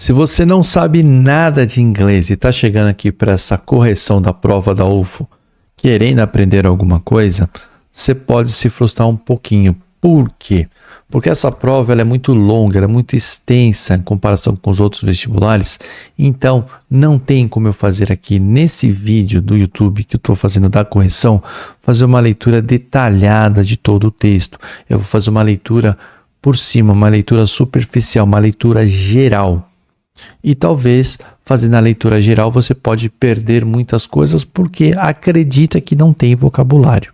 Se você não sabe nada de inglês e está chegando aqui para essa correção da prova da UFO, querendo aprender alguma coisa, você pode se frustrar um pouquinho. Por quê? Porque essa prova ela é muito longa, ela é muito extensa em comparação com os outros vestibulares, então não tem como eu fazer aqui nesse vídeo do YouTube que eu estou fazendo da correção, fazer uma leitura detalhada de todo o texto. Eu vou fazer uma leitura por cima, uma leitura superficial, uma leitura geral. E talvez fazendo a leitura geral você pode perder muitas coisas porque acredita que não tem vocabulário.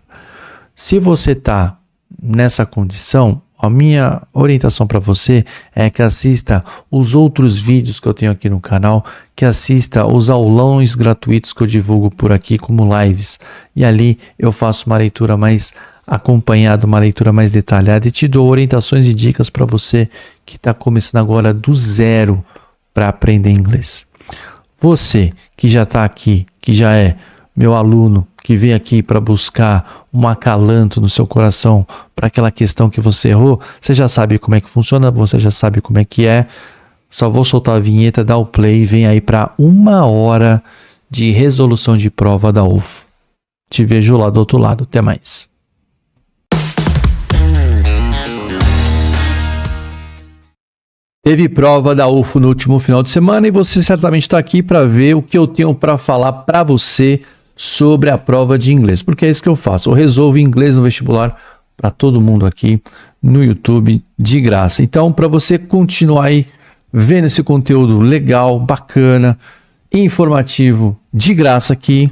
Se você está nessa condição, a minha orientação para você é que assista os outros vídeos que eu tenho aqui no canal, que assista os aulões gratuitos que eu divulgo por aqui como lives. E ali eu faço uma leitura mais acompanhada, uma leitura mais detalhada e te dou orientações e dicas para você que está começando agora do zero para aprender inglês. Você que já está aqui, que já é meu aluno, que vem aqui para buscar um acalanto no seu coração para aquela questão que você errou, você já sabe como é que funciona, você já sabe como é que é. Só vou soltar a vinheta, dar o play e vem aí para 1 hora de resolução de prova da UFO. Te vejo lá do outro lado. Até mais. Teve prova da UFO no último final de semana e você certamente está aqui para ver o que eu tenho para falar para você sobre a prova de inglês, porque é isso que eu faço. Eu resolvo inglês no vestibular para todo mundo aqui no YouTube de graça. Então, para você continuar aí vendo esse conteúdo legal, bacana, informativo, de graça aqui,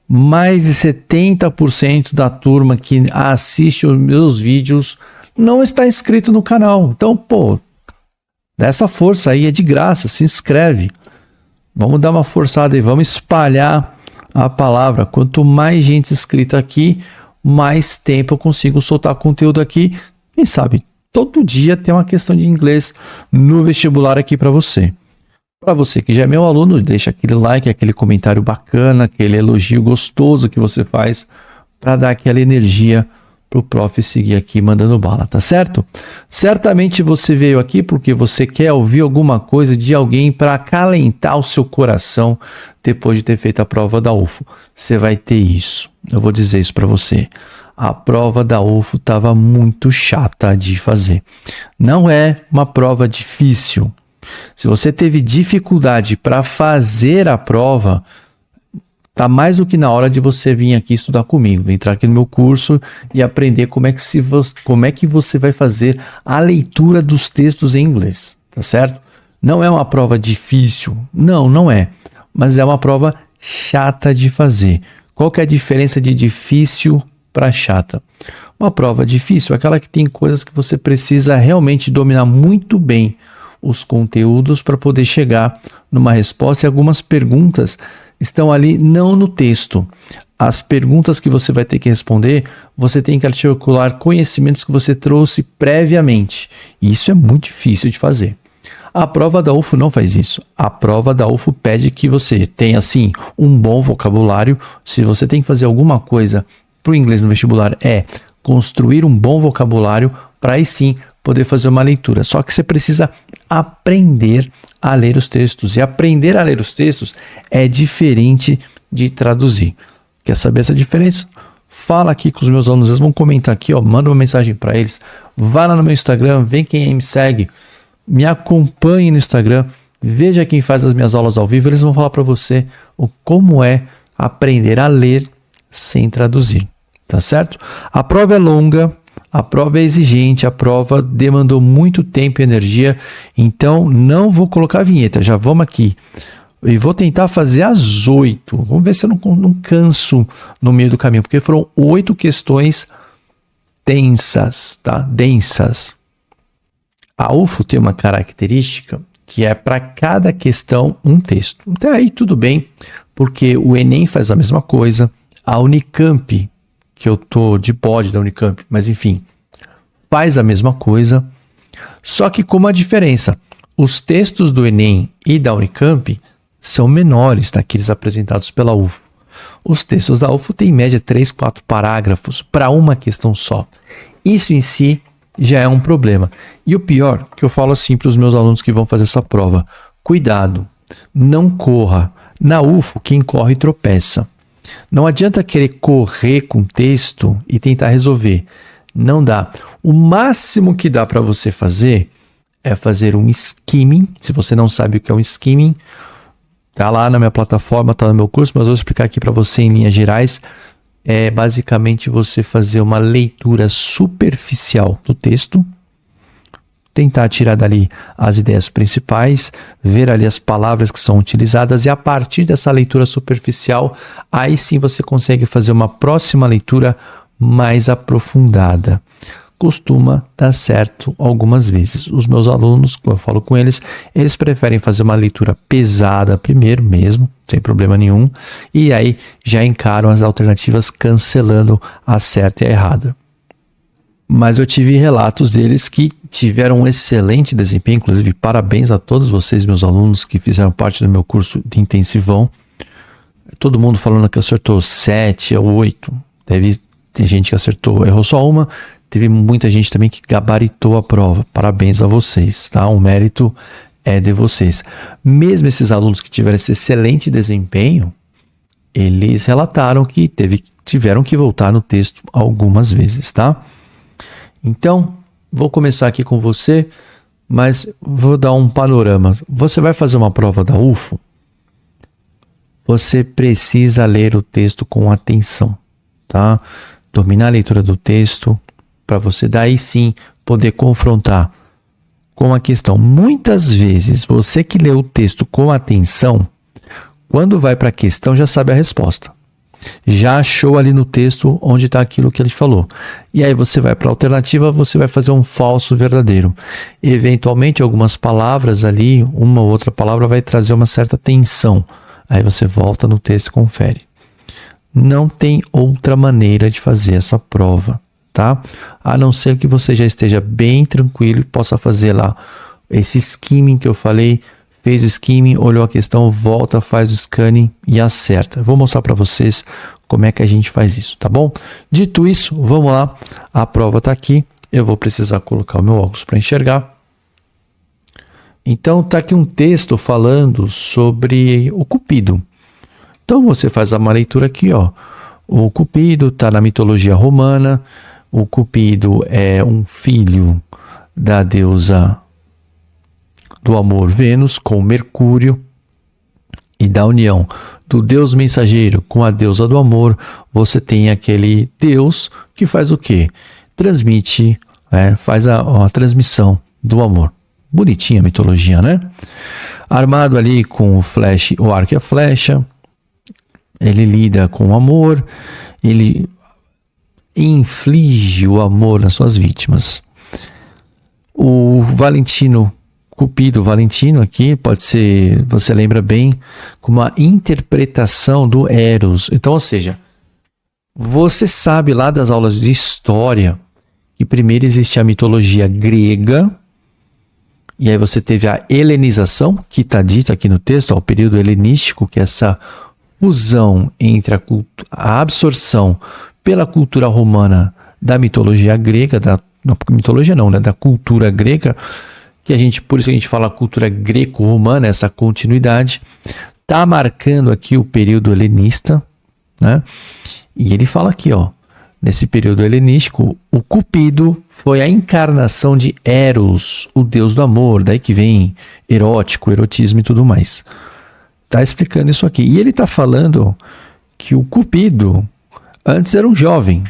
mais de 70% da turma que assiste os meus vídeos não está inscrito no canal. Então, dá essa força aí, é de graça, se inscreve. Vamos dar uma forçada aí, vamos espalhar a palavra. Quanto mais gente inscrita aqui, mais tempo eu consigo soltar conteúdo aqui. Quem sabe, todo dia tem uma questão de inglês no vestibular aqui para você. Para você que já é meu aluno, deixa aquele like, aquele comentário bacana, aquele elogio gostoso que você faz para dar aquela energia para o prof seguir aqui mandando bala, tá certo? Certamente você veio aqui porque você quer ouvir alguma coisa de alguém para acalentar o seu coração depois de ter feito a prova da UFO. Você vai ter isso. Eu vou dizer isso para você. A prova da UFO estava muito chata de fazer. Não é uma prova difícil. Se você teve dificuldade para fazer a prova, tá mais do que na hora de você vir aqui estudar comigo, entrar aqui no meu curso e aprender como é que você vai fazer a leitura dos textos em inglês, tá certo? Não é uma prova difícil, não é, mas é uma prova chata de fazer. Qual que é a diferença de difícil para chata? Uma prova difícil é aquela que tem coisas que você precisa realmente dominar muito bem os conteúdos para poder chegar numa resposta, e algumas perguntas estão ali não no texto. As perguntas que você vai ter que responder, você tem que articular conhecimentos que você trouxe previamente. E isso é muito difícil de fazer. A prova da UFO não faz isso. A prova da UFO pede que você tenha, sim, um bom vocabulário. Se você tem que fazer alguma coisa para o inglês no vestibular, é construir um bom vocabulário para aí sim poder fazer uma leitura. Só que você precisa aprender a ler os textos. E aprender a ler os textos é diferente de traduzir. Quer saber essa diferença? Fala aqui com os meus alunos, eles vão comentar aqui, manda uma mensagem para eles. Vai lá no meu Instagram, vem quem me segue, me acompanhe no Instagram, veja quem faz as minhas aulas ao vivo, eles vão falar para você como é aprender a ler sem traduzir, tá certo? A prova é longa, a prova é exigente, a prova demandou muito tempo e energia, então não vou colocar a vinheta, já vamos aqui. E vou tentar fazer às 8. Vamos ver se eu não canso no meio do caminho, porque foram 8 questões densas, tá? Densas. A UFO tem uma característica que é para cada questão um texto. Até aí tudo bem, porque o Enem faz a mesma coisa, a Unicamp, que eu tô de pod da Unicamp, mas enfim, faz a mesma coisa, só que com uma diferença. Os textos do Enem e da Unicamp são menores daqueles apresentados pela UFO. Os textos da UFO têm em média 3, 4 parágrafos para uma questão só. Isso em si já é um problema. E o pior, que eu falo assim para os meus alunos que vão fazer essa prova, cuidado, não corra. Na UFO, quem corre tropeça. Não adianta querer correr com texto e tentar resolver. Não dá. O máximo que dá para você fazer é fazer um skimming. Se você não sabe o que é um skimming, tá lá na minha plataforma, tá no meu curso, mas eu vou explicar aqui para você em linhas gerais. É basicamente você fazer uma leitura superficial do texto, tentar tirar dali as ideias principais, ver ali as palavras que são utilizadas e a partir dessa leitura superficial, aí sim você consegue fazer uma próxima leitura mais aprofundada. Costuma dar certo algumas vezes. Os meus alunos, quando eu falo com eles preferem fazer uma leitura pesada primeiro mesmo, sem problema nenhum, e aí já encaram as alternativas cancelando a certa e a errada. Mas eu tive relatos deles que tiveram um excelente desempenho, inclusive parabéns a todos vocês, meus alunos, que fizeram parte do meu curso de intensivão. Todo mundo falando que acertou 7 ou 8. Tem gente que acertou, errou só uma. Teve muita gente também que gabaritou a prova. Parabéns a vocês, tá? O mérito é de vocês. Mesmo esses alunos que tiveram esse excelente desempenho, eles relataram que tiveram que voltar no texto algumas vezes, tá? Então, vou começar aqui com você, mas vou dar um panorama. Você vai fazer uma prova da UFO? Você precisa ler o texto com atenção, tá? Dominar a leitura do texto, para você daí sim poder confrontar com a questão. Muitas vezes, você que lê o texto com atenção, quando vai para a questão já sabe a resposta. Já achou ali no texto onde está aquilo que ele falou. E aí você vai para a alternativa, você vai fazer um falso verdadeiro. Eventualmente, algumas palavras ali, uma ou outra palavra vai trazer uma certa tensão. Aí você volta no texto e confere. Não tem outra maneira de fazer essa prova, tá? A não ser que você já esteja bem tranquilo e possa fazer lá esse skimming que eu falei. Fez o skimming, olhou a questão, volta, faz o scanning e acerta. Vou mostrar para vocês como é que a gente faz isso, tá bom? Dito isso, vamos lá. A prova está aqui. Eu vou precisar colocar o meu óculos para enxergar. Então, está aqui um texto falando sobre o Cupido. Então, você faz uma leitura aqui, ó. O Cupido está na mitologia romana. O Cupido é um filho da deusa do amor Vênus com Mercúrio, e da união do deus mensageiro com a deusa do amor, você tem aquele deus que faz o quê? Transmite, faz a transmissão do amor. Bonitinha a mitologia, né? Armado ali com o arco e a flecha, ele lida com o amor, ele inflige o amor nas suas vítimas. O Cupido Valentino aqui pode ser, você lembra bem, como uma interpretação do Eros. Então, ou seja, você sabe lá das aulas de história que primeiro existe a mitologia grega, e aí você teve a helenização, que está dito aqui no texto, o período helenístico, que é essa fusão entre a absorção pela cultura romana da mitologia grega, da cultura grega, por isso que a gente fala cultura greco-romana, essa continuidade, está marcando aqui o período helenista, né? E ele fala aqui, ó, nesse período helenístico, o Cupido foi a encarnação de Eros, o deus do amor, daí que vem erotismo e tudo mais. Está explicando isso aqui. E ele está falando que o Cupido antes era um jovem,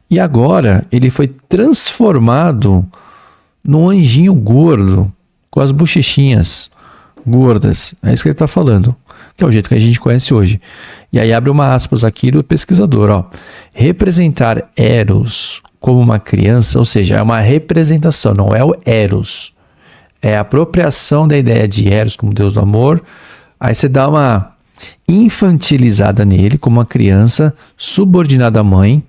e agora ele foi transformado num anjinho gordo, com as bochechinhas gordas. É isso que ele está falando, que é o jeito que a gente conhece hoje. E aí abre uma aspas aqui do pesquisador, ó. Representar Eros como uma criança, ou seja, é uma representação, não é o Eros. É a apropriação da ideia de Eros como deus do amor. Aí você dá uma infantilizada nele, como uma criança subordinada à mãe.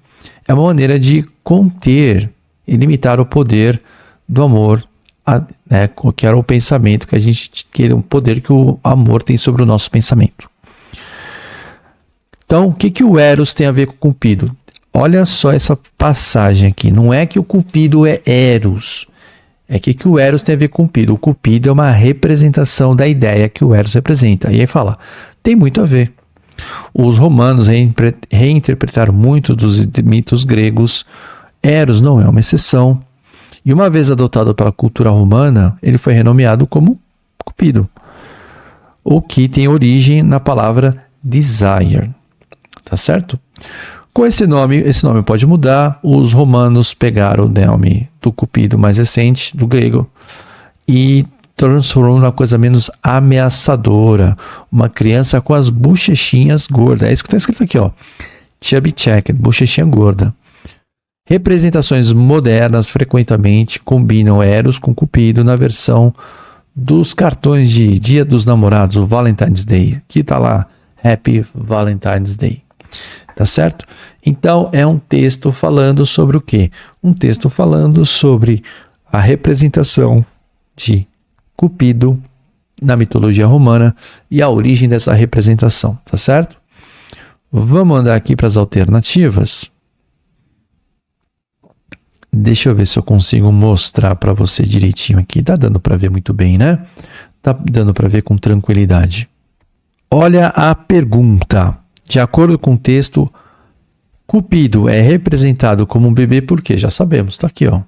É uma maneira de conter e limitar o poder do amor, que era o pensamento o poder que o amor tem sobre o nosso pensamento. Então, o que o Eros tem a ver com o Cupido? olha só essa passagem aqui. Não é que o Cupido é Eros. É que o Eros tem a ver com o Cupido. O Cupido é uma representação da ideia que o Eros representa. E aí fala, tem muito a ver. Os romanos reinterpretaram muito dos mitos gregos. Eros não é uma exceção. E uma vez adotado pela cultura romana, ele foi renomeado como Cupido. O que tem origem na palavra desire. Tá certo? Com esse nome pode mudar. Os romanos pegaram o nome do Cupido mais recente, do grego, e transformou numa coisa menos ameaçadora. Uma criança com as bochechinhas gordas. É isso que está escrito aqui, ó. Chubby checked, bochechinha gorda. Representações modernas frequentemente combinam Eros com Cupido na versão dos cartões de Dia dos Namorados, o Valentine's Day. Aqui está lá, Happy Valentine's Day. Tá certo? Então, é um texto falando sobre o quê? Um texto falando sobre a representação de Cupido na mitologia romana e a origem dessa representação, tá certo? Vamos andar aqui para as alternativas. Deixa eu ver se eu consigo mostrar para você direitinho aqui. Tá dando para ver muito bem, né? Tá dando para ver com tranquilidade. Olha a pergunta. De acordo com o texto, Cupido é representado como um bebê por quê? Já sabemos, tá aqui, ó.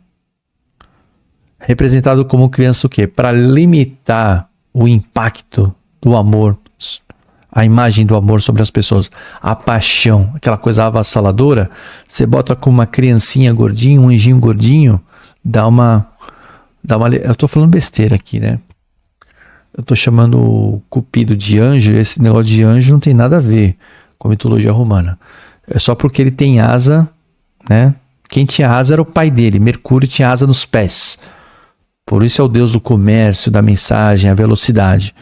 Representado como criança o quê? Para limitar o impacto do amor, a imagem do amor sobre as pessoas, a paixão, aquela coisa avassaladora. Você bota com uma criancinha gordinha, um anjinho gordinho, dá uma... Eu tô falando besteira aqui, né? Eu tô chamando o Cupido de anjo, esse negócio de anjo não tem nada a ver com a mitologia romana. É só porque ele tem asa, né? Quem tinha asa era o pai dele. Mercúrio tinha asa nos pés. Por isso é o deus do comércio, da mensagem, a velocidade.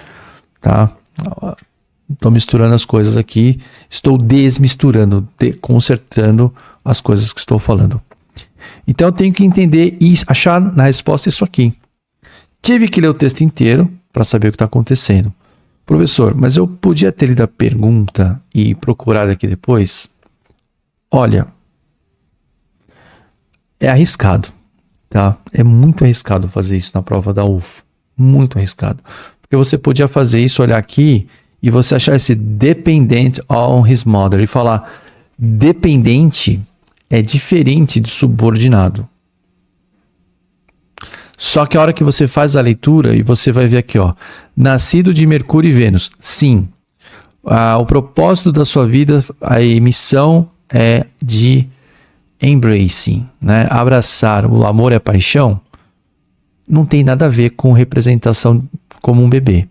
Tá? Estou misturando as coisas aqui. Estou desmisturando, consertando as coisas que estou falando. Então eu tenho que entender e achar na resposta isso aqui. Tive que ler o texto inteiro para saber o que está acontecendo. Professor, mas eu podia ter lido a pergunta e procurado aqui depois? Olha, é arriscado, tá? É muito arriscado fazer isso na prova da UFO. Muito arriscado. Porque você podia fazer isso, olhar aqui, e você achar esse dependent on his mother e falar dependente é diferente de subordinado. Só que a hora que você faz a leitura e você vai ver aqui, ó, nascido de Mercúrio e Vênus, sim. O propósito da sua vida, a missão é de embracing, né? Abraçar. O amor é paixão. Não tem nada a ver com representação como um bebê.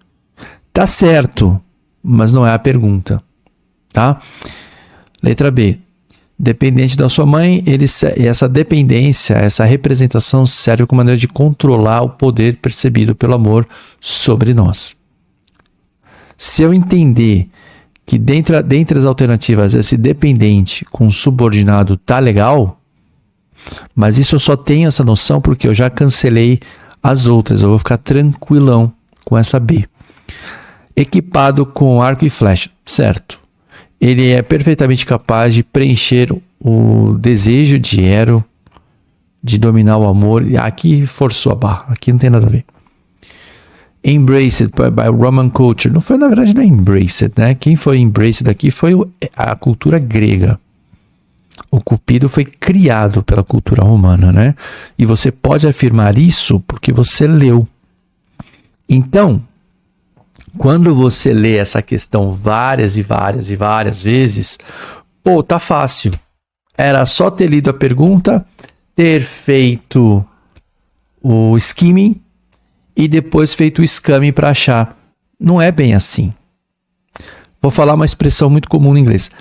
Tá certo, mas não é a pergunta, tá? Letra B. Dependente da sua mãe, essa dependência, essa representação serve como maneira de controlar o poder percebido pelo amor sobre nós. Se eu entender que dentre as alternativas esse dependente com subordinado tá legal, mas isso eu só tenho essa noção porque eu já cancelei as outras, eu vou ficar tranquilão com essa B. Equipado com arco e flecha, certo. Ele é perfeitamente capaz de preencher o desejo de Ero, de dominar o amor. Aqui forçou a barra, aqui não tem nada a ver. Embraced by Roman culture. Não foi, na verdade, não é embraced, né? Quem foi embraced aqui foi a cultura grega. O Cupido foi criado pela cultura romana, né? E você pode afirmar isso porque você leu. Então, quando você lê essa questão várias e várias e várias vezes, pô, tá fácil. Era só ter lido a pergunta, ter feito o skimming e depois feito o scamming para achar. Não é bem assim. Vou falar uma expressão muito comum no inglês.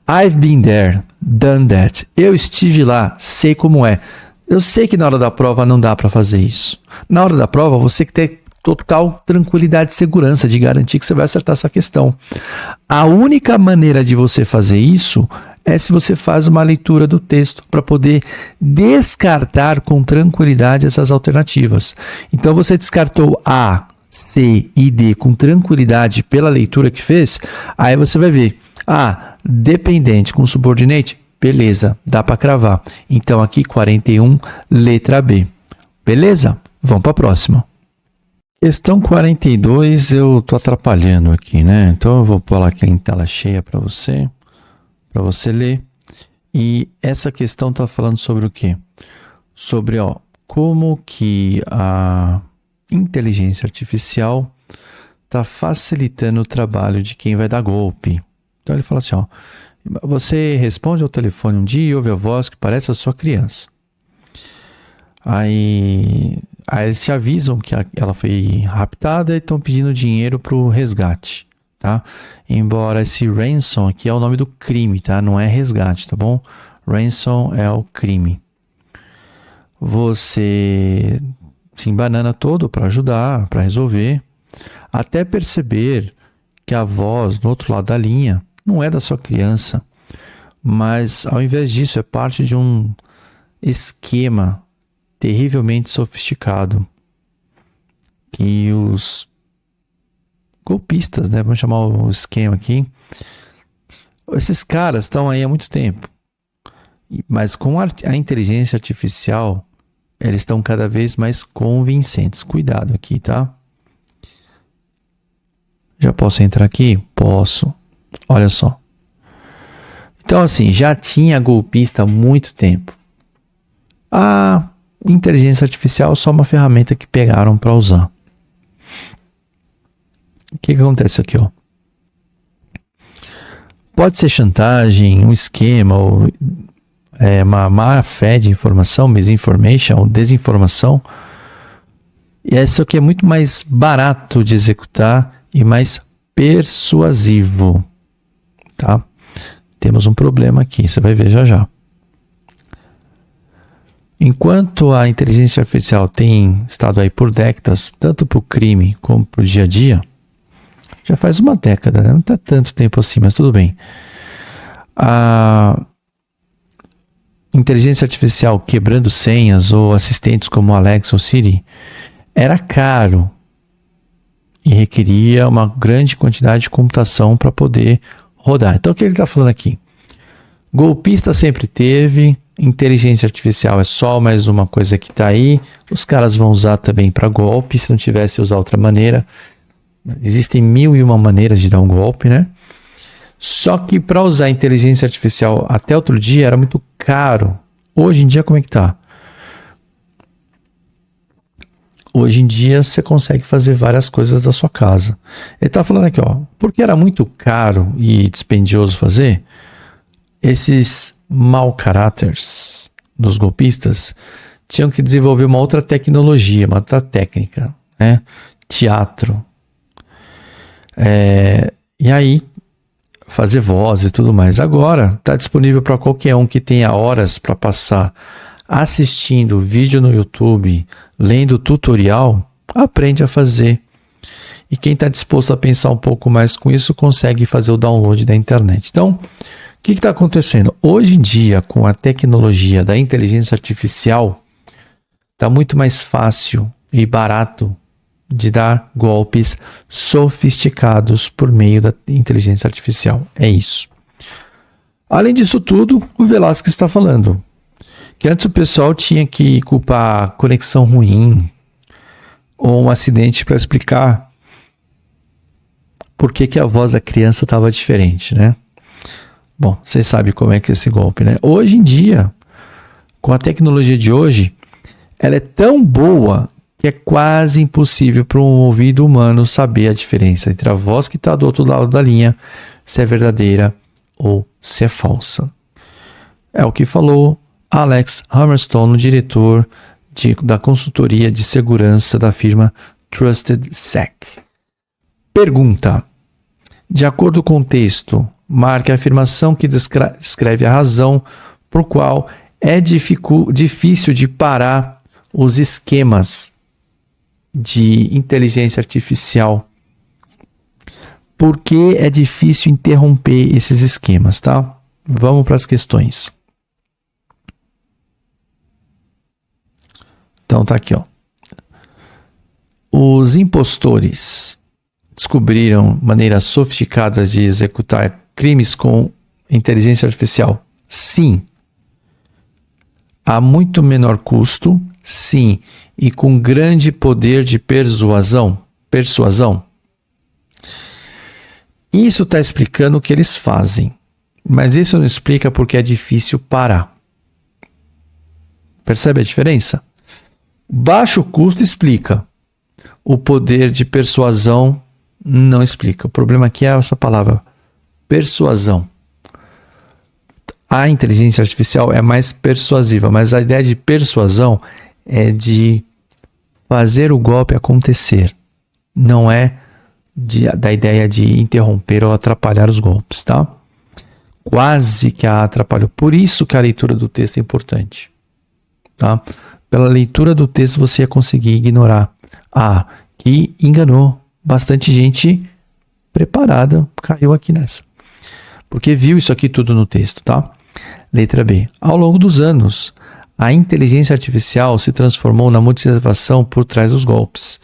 I've been there, done that. Eu estive lá, sei como é. Eu sei que na hora da prova não dá para fazer isso. Na hora da prova você tem que ter total tranquilidade e segurança de garantir que você vai acertar essa questão. A única maneira de você fazer isso é se você faz uma leitura do texto para poder descartar com tranquilidade essas alternativas. Então você descartou A, C e D com tranquilidade pela leitura que fez, aí você vai ver, dependente com subordinate, Beleza, dá para cravar. Então aqui 41, letra B. Beleza? Vamos para a próxima. Questão 42, eu tô atrapalhando aqui, né? Então eu vou pôr aqui em tela cheia para você ler. E essa questão tá falando sobre o quê? Sobre, como que a inteligência artificial tá facilitando o trabalho de quem vai dar golpe. Então ele fala assim, você responde ao telefone um dia e ouve a voz que parece a sua criança. Aí eles te avisam que ela foi raptada e estão pedindo dinheiro para o resgate, tá? Embora esse ransom aqui é o nome do crime, tá? Não é resgate, tá bom? Ransom é o crime. Você se embanana todo para ajudar, para resolver, até perceber que a voz do outro lado da linha não é da sua criança, mas ao invés disso é parte de um esquema terrivelmente sofisticado que os golpistas, né, vamos chamar o esquema aqui, esses caras estão aí há muito tempo, mas com a inteligência artificial eles estão cada vez mais convincentes. Cuidado aqui, tá? Já posso entrar aqui? Posso. Olha só. Então assim, já tinha golpista há muito tempo. A inteligência artificial é só uma ferramenta que pegaram para usar. O que acontece aqui, Pode ser chantagem, um esquema, ou uma má fé de informação, misinformation, ou desinformação. E isso aqui é muito mais barato de executar e mais persuasivo, tá? Temos um problema aqui, você vai ver já já. Enquanto a inteligência artificial tem estado aí por décadas, tanto para o crime como para o dia a dia, já faz uma década, né? Não está tanto tempo assim, mas tudo bem. A inteligência artificial quebrando senhas ou assistentes como Alexa ou Siri era caro e requeria uma grande quantidade de computação para poder rodar. Então o que ele está falando aqui? Golpista sempre teve, inteligência artificial é só mais uma coisa que está aí, os caras vão usar também para golpe, se não tivesse usar outra maneira. Existem 1001 maneiras de dar um golpe, né? Só que para usar a inteligência artificial até outro dia era muito caro. Hoje em dia como é que tá? Hoje em dia você consegue fazer várias coisas da sua casa. Ele está falando aqui, porque era muito caro e dispendioso fazer, esses mau caráteres dos golpistas tinham que desenvolver uma outra tecnologia, uma outra técnica, né? Teatro. E aí, fazer voz e tudo mais. Agora, está disponível para qualquer um que tenha horas para passar assistindo vídeo no YouTube, lendo tutorial, aprende a fazer. E quem está disposto a pensar um pouco mais com isso, consegue fazer o download da internet. Então, o que está acontecendo? Hoje em dia, com a tecnologia da inteligência artificial, está muito mais fácil e barato de dar golpes sofisticados por meio da inteligência artificial. É isso. Além disso tudo, o Velasquez está falando que antes o pessoal tinha que culpar a conexão ruim ou um acidente para explicar por que a voz da criança estava diferente, né? Bom, vocês sabem como é que é esse golpe, né? Hoje em dia, com a tecnologia de hoje, ela é tão boa que é quase impossível para um ouvido humano saber a diferença entre a voz que está do outro lado da linha, se é verdadeira ou se é falsa. É o que falou Alex Hammerstone, o diretor da consultoria de segurança da firma Trusted Sec. Pergunta: de acordo com o texto, marque a afirmação que descreve a razão por qual é difícil de parar os esquemas de inteligência artificial. Por que é difícil interromper esses esquemas, tá? Vamos para as questões. Então tá aqui, Os impostores descobriram maneiras sofisticadas de executar crimes com inteligência artificial Sim. A muito menor custo? Sim. E com grande poder de persuasão? Persuasão? Isso está explicando o que eles fazem. Mas isso não explica porque é difícil parar. Percebe a diferença? Baixo custo explica. O poder de persuasão não explica. O problema aqui é essa palavra, persuasão. A inteligência artificial é mais persuasiva, mas a ideia de persuasão é de fazer o golpe acontecer. Não é da ideia de interromper ou atrapalhar os golpes, tá? Quase que a atrapalhou. Por isso que a leitura do texto é importante. Tá? Pela leitura do texto você ia conseguir ignorar. Que enganou. Bastante gente preparada caiu aqui nessa. Porque viu isso aqui tudo no texto, tá? Letra B. Ao longo dos anos, a inteligência artificial se transformou na motivação por trás dos golpes.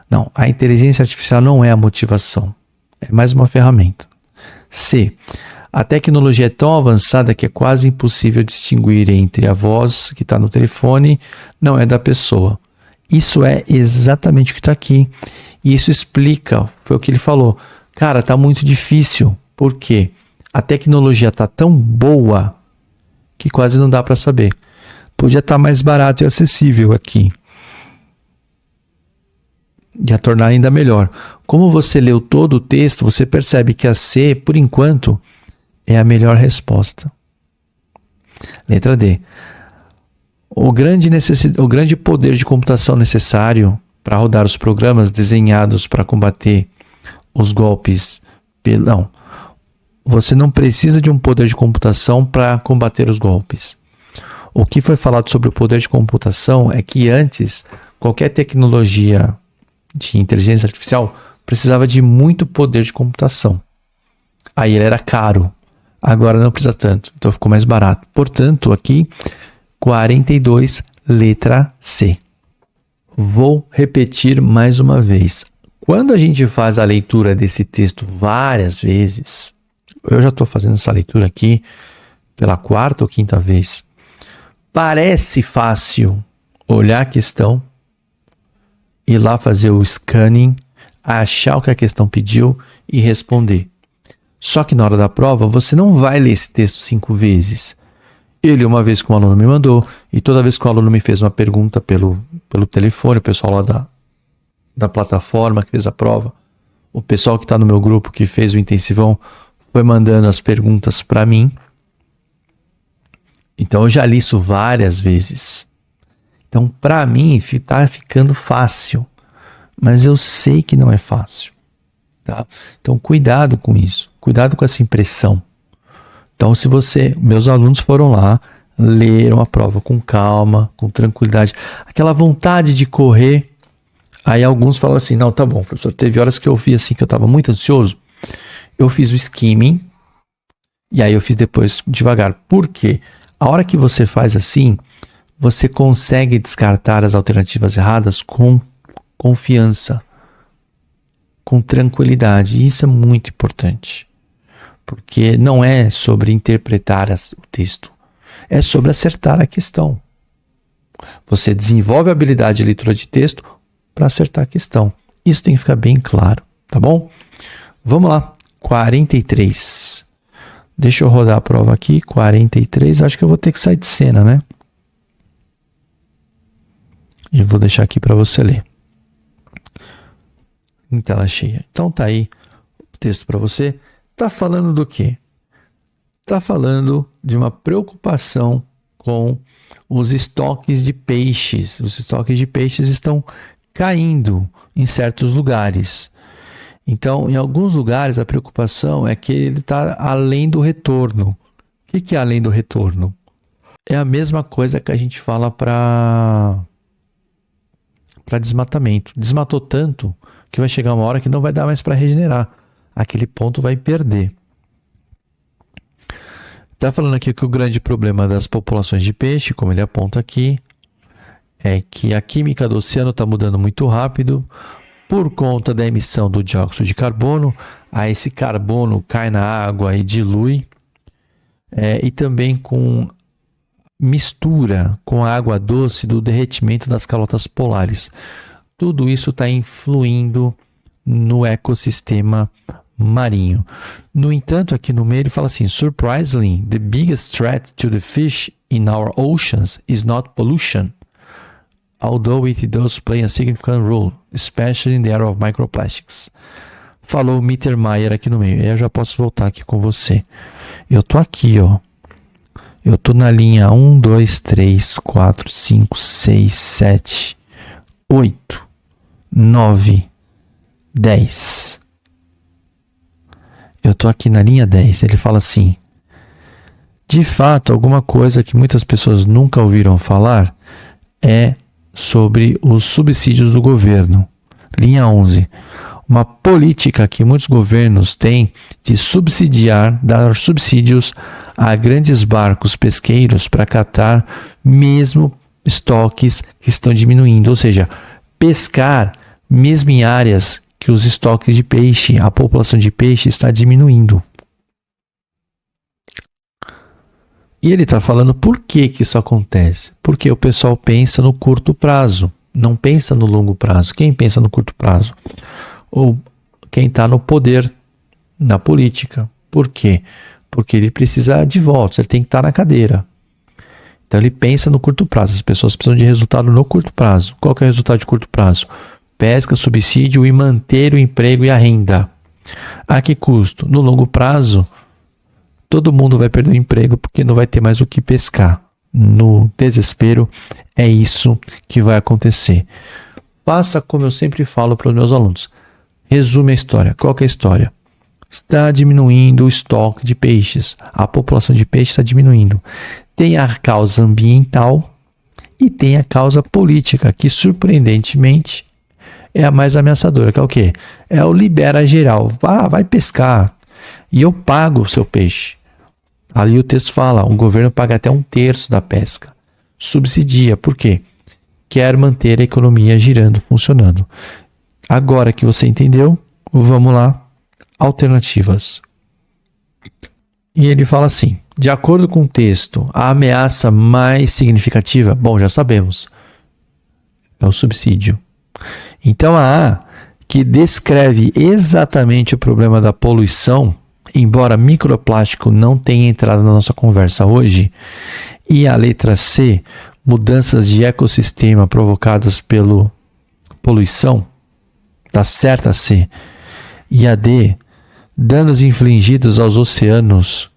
Não, a inteligência artificial não é a motivação. É mais uma ferramenta. C. A tecnologia é tão avançada que é quase impossível distinguir entre a voz que está no telefone não é da pessoa. Isso é exatamente o que está aqui. E isso explica, foi o que ele falou. Cara, está muito difícil. Por quê? A tecnologia está tão boa que quase não dá para saber. Podia estar mais barato e acessível aqui. E a tornar ainda melhor. Como você leu todo o texto, você percebe que a C, por enquanto, é a melhor resposta. Letra D. O grande poder de computação necessário para rodar os programas desenhados para combater os golpes... Não. Você não precisa de um poder de computação para combater os golpes. O que foi falado sobre o poder de computação é que antes, qualquer tecnologia de inteligência artificial precisava de muito poder de computação. Aí ele era caro. Agora não precisa tanto, então ficou mais barato. Portanto, aqui, 42, letra C. Vou repetir mais uma vez. Quando a gente faz a leitura desse texto várias vezes, eu já estou fazendo essa leitura aqui pela 4ª ou 5ª vez, parece fácil olhar a questão, ir lá fazer o scanning, achar o que a questão pediu e responder. Só que na hora da prova, você não vai ler esse texto 5 vezes. Eu li uma vez que um aluno me mandou, e toda vez que o aluno me fez uma pergunta pelo telefone, o pessoal lá da plataforma que fez a prova, o pessoal que está no meu grupo que fez o intensivão, foi mandando as perguntas para mim. Então eu já li isso várias vezes. Então para mim está ficando fácil, mas eu sei que não é fácil. Tá? Então cuidado com isso, cuidado com essa impressão. Então meus alunos foram lá, leram a prova com calma, com tranquilidade, aquela vontade de correr. Aí alguns falam assim, não, tá bom, professor, teve horas que eu vi assim que eu estava muito ansioso, eu fiz o skimming e aí eu fiz depois devagar. Por quê? A hora que você faz assim, você consegue descartar as alternativas erradas com confiança, com tranquilidade. Isso é muito importante. Porque não é sobre interpretar o texto, é sobre acertar a questão. Você desenvolve a habilidade de leitura de texto para acertar a questão. Isso tem que ficar bem claro, tá bom? Vamos lá, 43. Deixa eu rodar a prova aqui, 43. Acho que eu vou ter que sair de cena, né? E vou deixar aqui para você ler. Em tela cheia. Então tá aí o texto para você. Tá falando do quê? Tá falando de uma preocupação com os estoques de peixes. Os estoques de peixes estão caindo em certos lugares. Então, em alguns lugares, a preocupação é que ele está além do retorno. O que é além do retorno? É a mesma coisa que a gente fala para desmatamento. Desmatou tanto que vai chegar uma hora que não vai dar mais para regenerar. Aquele ponto vai perder. Está falando aqui que o grande problema das populações de peixe, como ele aponta aqui, é que a química do oceano está mudando muito rápido por conta da emissão do dióxido de carbono. Aí esse carbono cai na água e dilui. e também com mistura com a água doce do derretimento das calotas polares. Tudo isso está influindo no ecossistema marinho. No entanto, aqui no meio ele fala assim: surprisingly, the biggest threat to the fish in our oceans is not pollution, although it does play a significant role, especially in the area of microplastics. Falou Mittermeier aqui no meio. Eu já posso voltar aqui com você. Eu tô aqui, ó. Eu tô na linha 1, 2, 3, 4, 5, 6, 7, 8, 9, 10. Eu tô aqui na linha 10. Ele fala assim: de fato, alguma coisa que muitas pessoas nunca ouviram falar é sobre os subsídios do governo. Linha 11. Uma política que muitos governos têm de dar subsídios a grandes barcos pesqueiros para catar mesmo estoques que estão diminuindo, ou seja, pescar mesmo em áreas que os estoques de peixe, a população de peixe está diminuindo. E ele está falando por que isso acontece? Porque o pessoal pensa no curto prazo, não pensa no longo prazo. Quem pensa no curto prazo? Ou quem está no poder, na política. Por quê? Porque ele precisa de votos, ele tem que estar na cadeira. Então ele pensa no curto prazo, as pessoas precisam de resultado no curto prazo. Qual que é o resultado de curto prazo? Pesca, subsídio e manter o emprego e a renda. A que custo? No longo prazo, todo mundo vai perder o emprego porque não vai ter mais o que pescar. No desespero, é isso que vai acontecer. Faça como eu sempre falo para os meus alunos. Resume a história. Qual que é a história? Está diminuindo o estoque de peixes. A população de peixes está diminuindo. Tem a causa ambiental e tem a causa política, que surpreendentemente é a mais ameaçadora, que é o quê? É o libera geral. Vai pescar e eu pago o seu peixe. Ali o texto fala, o governo paga até 1/3 da pesca. Subsidia, por quê? Quer manter a economia girando, funcionando. Agora que você entendeu, vamos lá. Alternativas. E ele fala assim: de acordo com o texto, a ameaça mais significativa, bom, já sabemos, é o subsídio. Então a A, que descreve exatamente o problema da poluição, embora microplástico não tenha entrado na nossa conversa hoje, e a letra C, mudanças de ecossistema provocadas pela poluição, tá certa a C, e a D, danos infligidos aos oceanos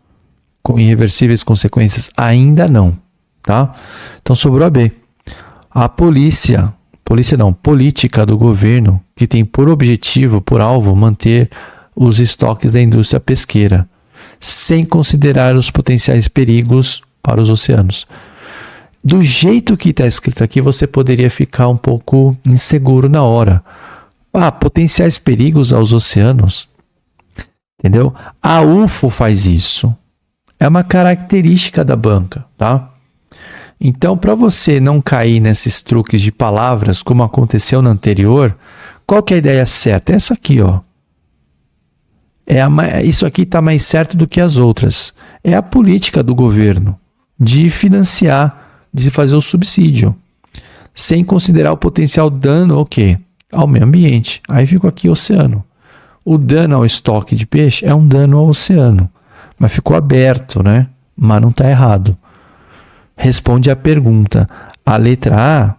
com irreversíveis consequências, ainda não, tá? Então sobrou a B. A política do governo, que tem por objetivo, por alvo, manter os estoques da indústria pesqueira, sem considerar os potenciais perigos para os oceanos. Do jeito que está escrito aqui, você poderia ficar um pouco inseguro na hora. Potenciais perigos aos oceanos. Entendeu? A UFO faz isso. É uma característica da banca, tá? Então, para você não cair nesses truques de palavras, como aconteceu no anterior, qual que é a ideia certa? Essa aqui, ó. Isso aqui está mais certo do que as outras. É a política do governo de financiar, de fazer o subsídio, sem considerar o potencial dano ao quê? Ao meio ambiente. Aí fica aqui o oceano. O dano ao estoque de peixe é um dano ao oceano. Mas ficou aberto, né? Mas não está errado. Responde a pergunta. A letra A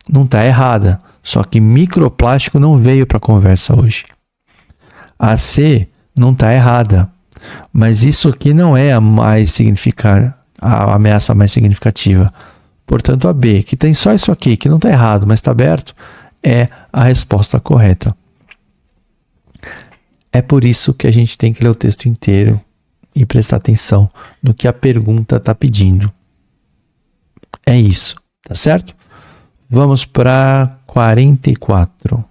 não está errada. Só que microplástico não veio para a conversa hoje. A C não está errada. Mas isso aqui não é a ameaça mais significativa. Portanto, a B, que tem só isso aqui, que não está errado, mas está aberto, é a resposta correta. É por isso que a gente tem que ler o texto inteiro e prestar atenção no que a pergunta está pedindo. É isso, tá certo? Vamos para 44.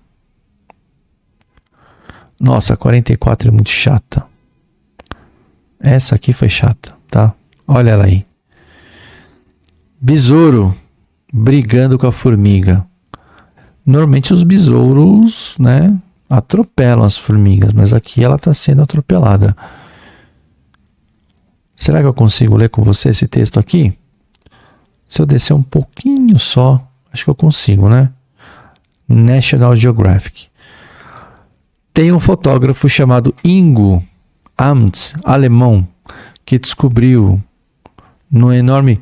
Nossa, 44 é muito chata. Essa aqui foi chata, tá? Olha ela aí. Besouro brigando com a formiga. Normalmente os besouros, né, atropelam as formigas, mas aqui ela está sendo atropelada. Será que eu consigo ler com você esse texto aqui? Se eu descer um pouquinho só, acho que eu consigo, né? National Geographic. Tem um fotógrafo chamado Ingo Amt, alemão, que descobriu no enorme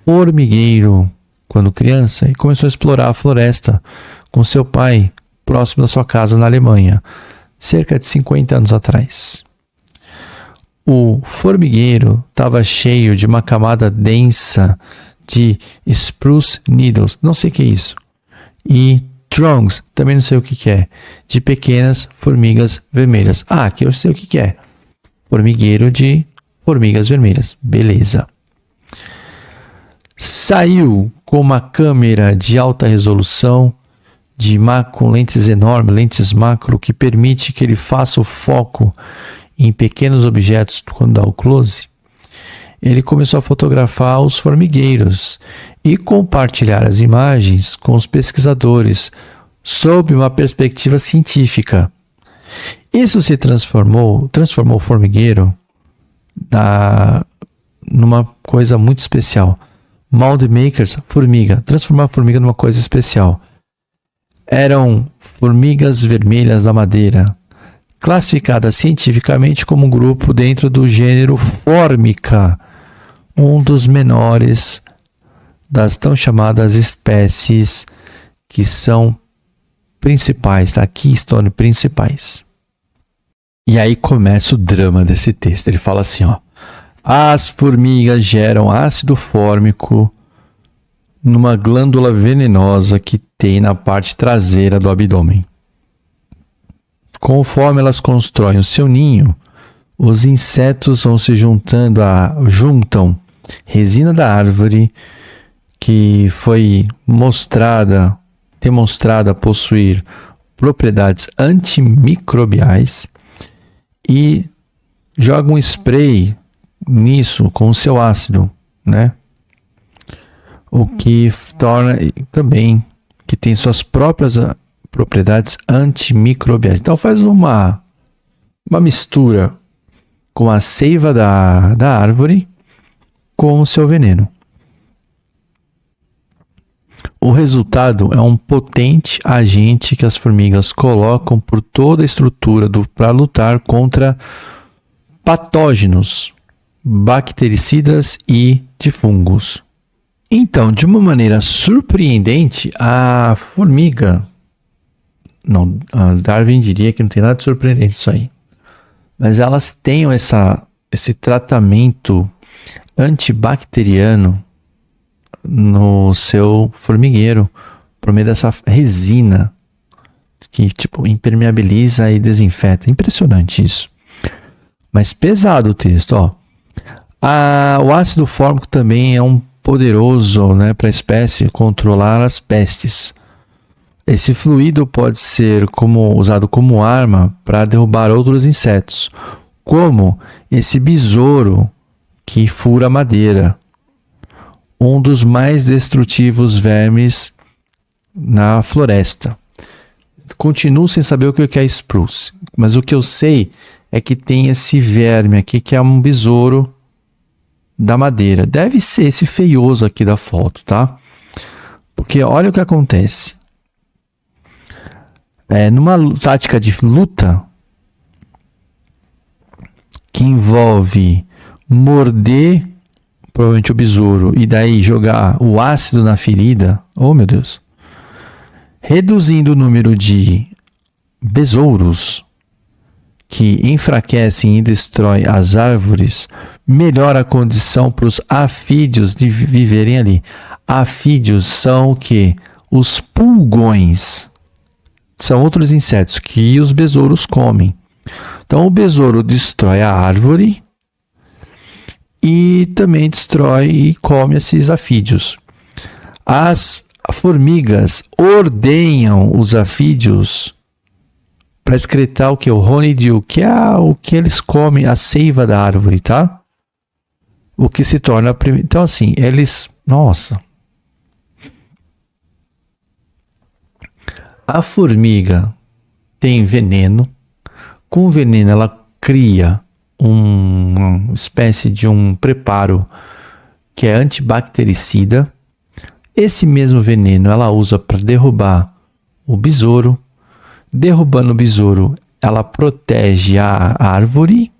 formigueiro quando criança e começou a explorar a floresta com seu pai próximo da sua casa na Alemanha, cerca de 50 anos atrás. O formigueiro estava cheio de uma camada densa de spruce needles, não sei o que é isso, e throngs, também não sei o que é, de pequenas formigas vermelhas. Ah, aqui eu sei o que é. Formigueiro de formigas vermelhas. Beleza. Saiu com uma câmera de alta resolução, com lentes enormes, lentes macro, que permite que ele faça o foco em pequenos objetos quando dá o close. Ele começou a fotografar os formigueiros e compartilhar as imagens com os pesquisadores sob uma perspectiva científica. Isso transformou o formigueiro numa coisa muito especial. Mold makers, formiga, transformar a formiga numa coisa especial. Eram formigas vermelhas da madeira, classificadas cientificamente como um grupo dentro do gênero Formica, um dos menores das tão chamadas espécies que são principais, tá? Keystone principais. E aí começa o drama desse texto. Ele fala assim, ó: as formigas geram ácido fórmico numa glândula venenosa que tem na parte traseira do abdômen. Conforme elas constroem o seu ninho, os insetos vão se juntam resina da árvore, que foi demonstrada possuir propriedades antimicrobiais, e jogam um spray nisso com o seu ácido, né? O que torna também que tem suas próprias propriedades antimicrobiais. Então faz uma mistura com a seiva da árvore com o seu veneno. O resultado é um potente agente que as formigas colocam por toda a estrutura para lutar contra patógenos, bactericidas e de fungos. Então, de uma maneira surpreendente, a formiga... Não, a Darwin diria que não tem nada de surpreendente isso aí. Mas elas têm esse tratamento antibacteriano no seu formigueiro, por meio dessa resina que impermeabiliza e desinfeta. Impressionante isso. Mas pesado o texto, ó. O ácido fórmico também é um poderoso, né, para a espécie controlar as pestes. Esse fluido pode ser usado como arma para derrubar outros insetos, como esse besouro que fura madeira, um dos mais destrutivos vermes na floresta. Continuo sem saber o que é spruce, mas o que eu sei é que tem esse verme aqui que é um besouro da madeira. Deve ser esse feioso aqui da foto, tá? Porque olha o que acontece. Numa tática de luta que envolve morder provavelmente o besouro e daí jogar o ácido na ferida, oh meu Deus, reduzindo o número de besouros que enfraquecem e destroem as árvores, melhora a condição para os afídeos de viverem ali. Afídeos são o quê? Os pulgões. São outros insetos que os besouros comem. Então, o besouro destrói a árvore e também destrói e come esses afídeos. As formigas ordenham os afídeos para excretar o que? O honeydew, que é o que eles comem, a seiva da árvore, tá? O que se torna... Então, assim, eles... Nossa... A formiga tem veneno. Com o veneno ela cria uma espécie de um preparo que é antibactericida. Esse mesmo veneno ela usa para derrubar o besouro. Derrubando o besouro, ela protege a árvore,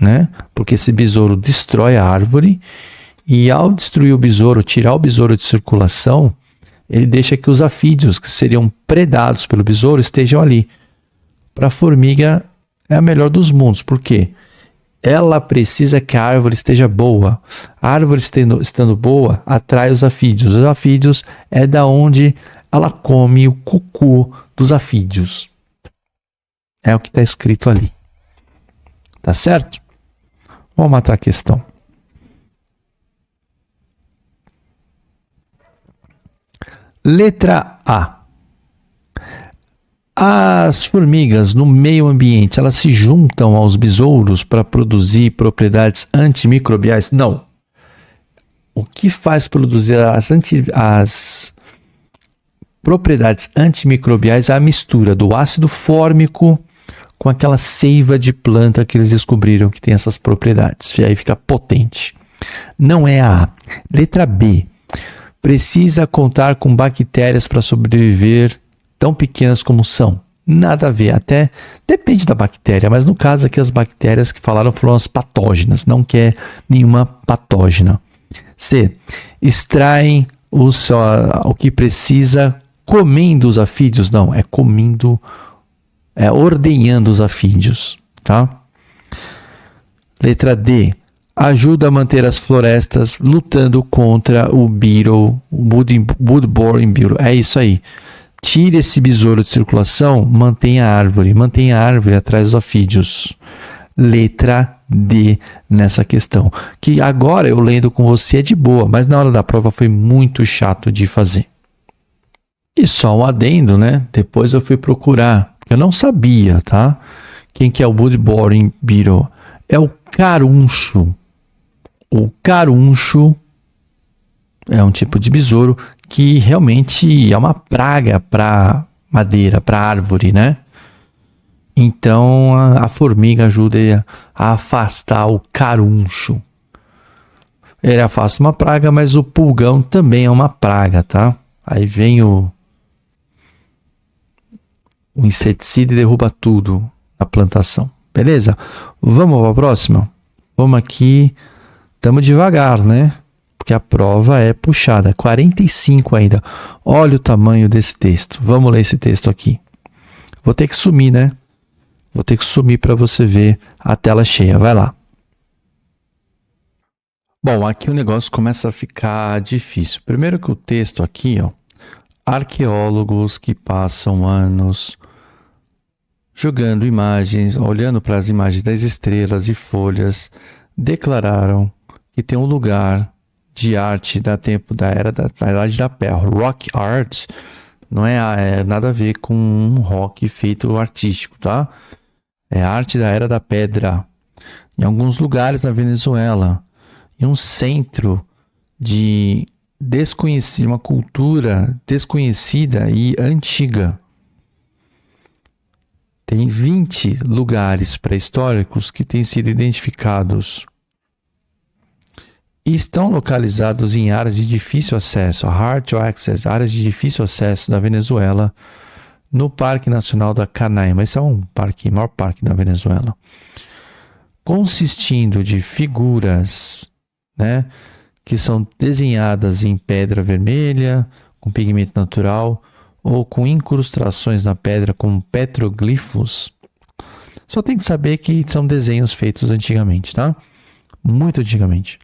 né? Porque esse besouro destrói a árvore. E ao destruir o besouro, tirar o besouro de circulação, ele deixa que os afídeos, que seriam predados pelo besouro, estejam ali. Para a formiga é a melhor dos mundos. Por quê? Ela precisa que a árvore esteja boa. A árvore estando boa, atrai os afídeos. Os afídeos é da onde ela come o cucu dos afídeos. É o que está escrito ali. Tá certo? Vamos matar a questão. Letra A. As formigas no meio ambiente, elas se juntam aos besouros para produzir propriedades antimicrobiais? Não. O que faz produzir as propriedades antimicrobiais é a mistura do ácido fórmico com aquela seiva de planta que eles descobriram que tem essas propriedades. E aí fica potente. Não é a A. Letra B. Precisa contar com bactérias para sobreviver, tão pequenas como são. Nada a ver, até depende da bactéria, mas no caso aqui as bactérias que falaram foram as patógenas, não quer nenhuma patógena. C. Extraem o que precisa comendo os afídeos? Não, é comendo, ordenhando os afídeos, tá? Letra D. Ajuda a manter as florestas lutando contra o beetle, o wood-boring beetle. É isso aí. Tire esse besouro de circulação, mantenha a árvore atrás dos afídeos. Letra D nessa questão. Que agora eu lendo com você é de boa, mas na hora da prova foi muito chato de fazer. E só um adendo, né? Depois eu fui procurar, porque eu não sabia, tá? Quem que é o wood-boring beetle? É o caruncho. O caruncho é um tipo de besouro que realmente é uma praga para madeira, para árvore, né? Então a formiga ajuda a afastar o caruncho. Ele afasta uma praga, mas o pulgão também é uma praga, tá? Aí vem o inseticida e derruba tudo na plantação. Beleza? Vamos para a próxima? Vamos aqui. Estamos devagar, né? Porque a prova é puxada. 45 ainda. Olha o tamanho desse texto. Vamos ler esse texto aqui. Vou ter que sumir, né? Vou ter que sumir para você ver a tela cheia. Vai lá. Bom, aqui o negócio começa a ficar difícil. Primeiro que o texto aqui, ó. Arqueólogos que passam anos jogando imagens, olhando para as imagens das estrelas e folhas, declararam que tem um lugar de arte da tempo da era da Idade da Pedra. Rock art não é nada a ver com um rock feito artístico, tá? É arte da Era da Pedra. Em alguns lugares na Venezuela, em um centro de uma cultura desconhecida e antiga. Tem 20 lugares pré-históricos que têm sido identificados e estão localizados em áreas de difícil acesso, hard to access, áreas de difícil acesso da Venezuela, no Parque Nacional da Canaima. Esse é o maior parque da Venezuela. Consistindo de figuras, né, que são desenhadas em pedra vermelha, com pigmento natural, ou com incrustações na pedra como petroglifos. Só tem que saber que são desenhos feitos antigamente, tá? Muito antigamente.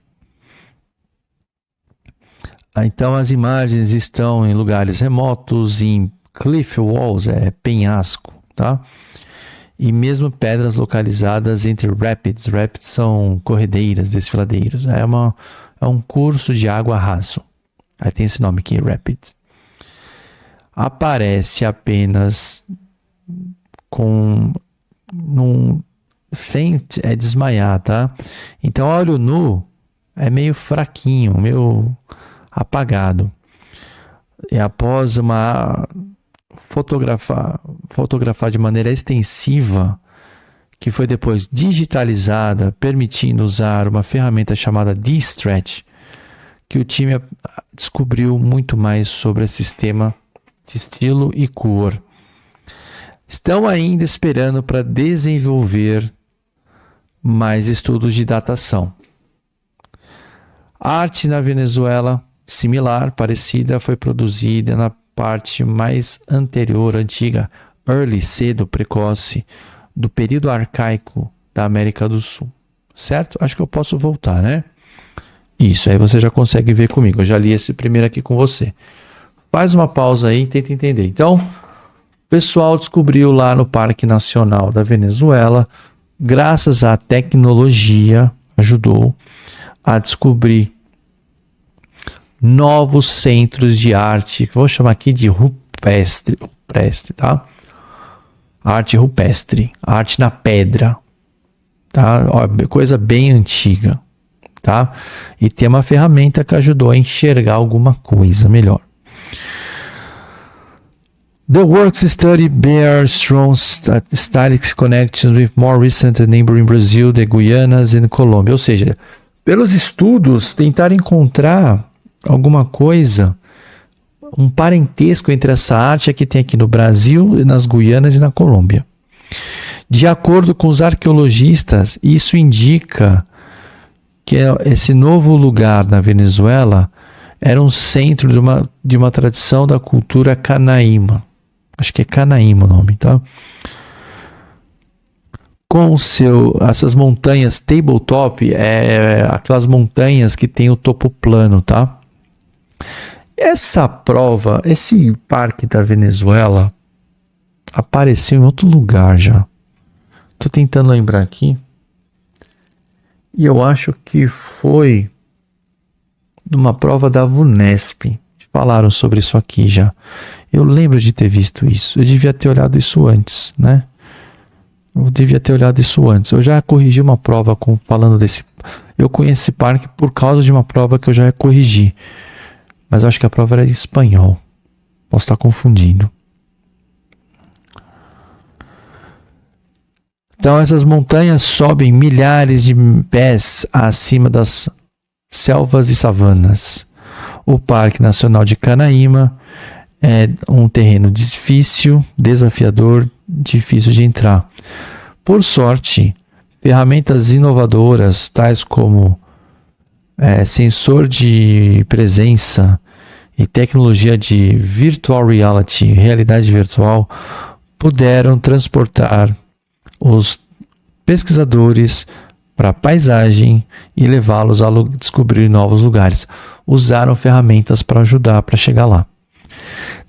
Então as imagens estão em lugares remotos, em cliff walls, penhasco, tá? E mesmo pedras localizadas entre rapids. Rapids são corredeiras, desfiladeiros. É um curso de água raso. Aí tem esse nome aqui, rapids. Aparece apenas com faint, é desmaiar, tá? Então olho nu é meio fraquinho, meio apagado. E após fotografar de maneira extensiva, que foi depois digitalizada, permitindo usar uma ferramenta chamada D-Stretch, que o time descobriu muito mais sobre o sistema de estilo e cor. Estão ainda esperando para desenvolver mais estudos de datação. A arte na Venezuela, similar, parecida, foi produzida na parte mais anterior, antiga, early, cedo, precoce, do período arcaico da América do Sul. Certo? Acho que eu posso voltar, né? Isso, aí você já consegue ver comigo. Eu já li esse primeiro aqui com você. Faz uma pausa aí e tenta entender. Então, o pessoal descobriu lá no Parque Nacional da Venezuela, graças à tecnologia, ajudou a descobrir novos centros de arte, que eu vou chamar aqui de rupestre, tá? Arte rupestre, arte na pedra, tá? Coisa bem antiga, tá? E tem uma ferramenta que ajudou a enxergar alguma coisa melhor. The works study bears strong stylistic connections with more recent neighboring Brazil, the Guianas and Colômbia. Ou seja, pelos estudos, tentar encontrar alguma coisa, um parentesco entre essa arte que tem aqui no Brasil, nas Guianas e na Colômbia. De acordo com os arqueologistas, isso indica que esse novo lugar na Venezuela era um centro de uma tradição da cultura canaíma. Acho que é Canaíma o nome, tá? Com essas montanhas tabletop, aquelas montanhas que tem o topo plano, tá? Essa prova, esse parque da Venezuela apareceu em outro lugar já. Tô tentando lembrar aqui. E eu acho que foi numa prova da VUNESP. Falaram sobre isso aqui já. Eu lembro de ter visto isso. Eu devia ter olhado isso antes, né? Eu já corrigi uma prova falando desse... Eu conheço esse parque por causa de uma prova que eu já corrigi. Mas eu acho que a prova era em espanhol. Posso estar confundindo. Então essas montanhas sobem milhares de pés acima das selvas e savanas. O Parque Nacional de Canaíma é um terreno difícil, desafiador, difícil de entrar. Por sorte, ferramentas inovadoras, tais como sensor de presença e tecnologia de virtual reality, realidade virtual, puderam transportar os pesquisadores para a paisagem e levá-los a descobrir novos lugares. Usaram ferramentas para ajudar para chegar lá.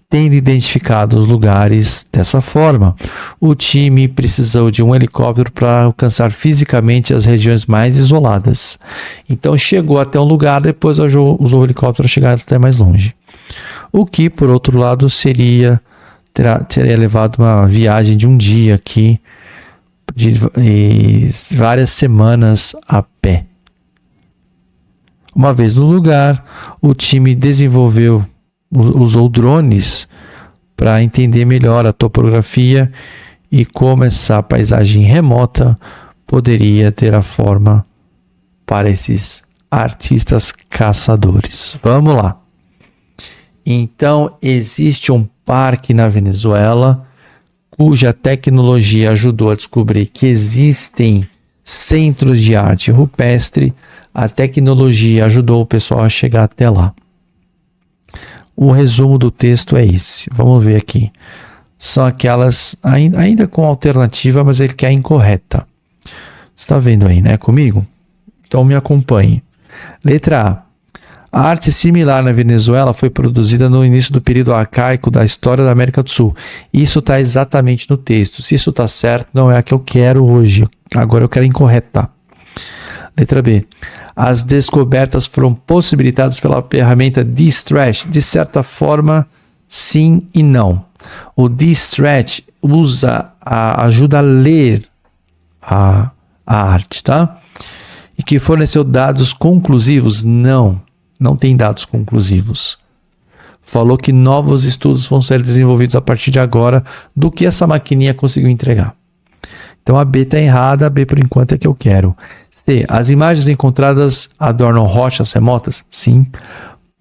Tendo identificado os lugares dessa forma, o time precisou de um helicóptero para alcançar fisicamente as regiões mais isoladas. Então chegou até um lugar, depois usou o helicóptero para chegar até mais longe. O que, por outro lado, teria levado uma viagem de um dia aqui, de várias semanas a pé. Uma vez no lugar, o time usou drones para entender melhor a topografia e como essa paisagem remota poderia ter a forma para esses artistas caçadores. Vamos lá. Então, existe um parque na Venezuela cuja tecnologia ajudou a descobrir que existem centros de arte rupestre. A tecnologia ajudou o pessoal a chegar até lá. O resumo do texto é esse. Vamos ver aqui. São aquelas, ainda com alternativa, mas ele quer incorreta. Você está vendo aí, né, comigo? Então me acompanhe. Letra A. A arte similar na Venezuela foi produzida no início do período arcaico da história da América do Sul. Isso está exatamente no texto. Se isso está certo, não é a que eu quero hoje. Agora eu quero incorreta. Letra B. As descobertas foram possibilitadas pela ferramenta D-Stretch. De certa forma, sim e não. O D-Stretch ajuda a ler a arte, tá? E que forneceu dados conclusivos? Não tem dados conclusivos. Falou que novos estudos vão ser desenvolvidos a partir de agora do que essa maquininha conseguiu entregar. Então a B está errada, a B por enquanto é que eu quero. C. As imagens encontradas adornam rochas remotas? Sim.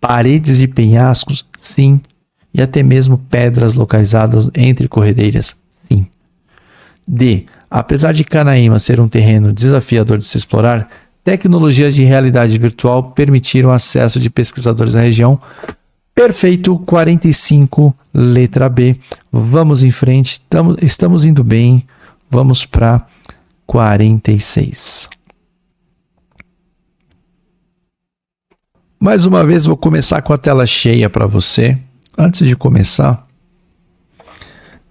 Paredes e penhascos? Sim. E até mesmo pedras localizadas entre corredeiras? Sim. D. Apesar de Canaíma ser um terreno desafiador de se explorar, tecnologias de realidade virtual permitiram acesso de pesquisadores à região. Perfeito, 45, letra B. Vamos em frente, estamos indo bem. Vamos para 46. Mais uma vez, vou começar com a tela cheia para você. Antes de começar,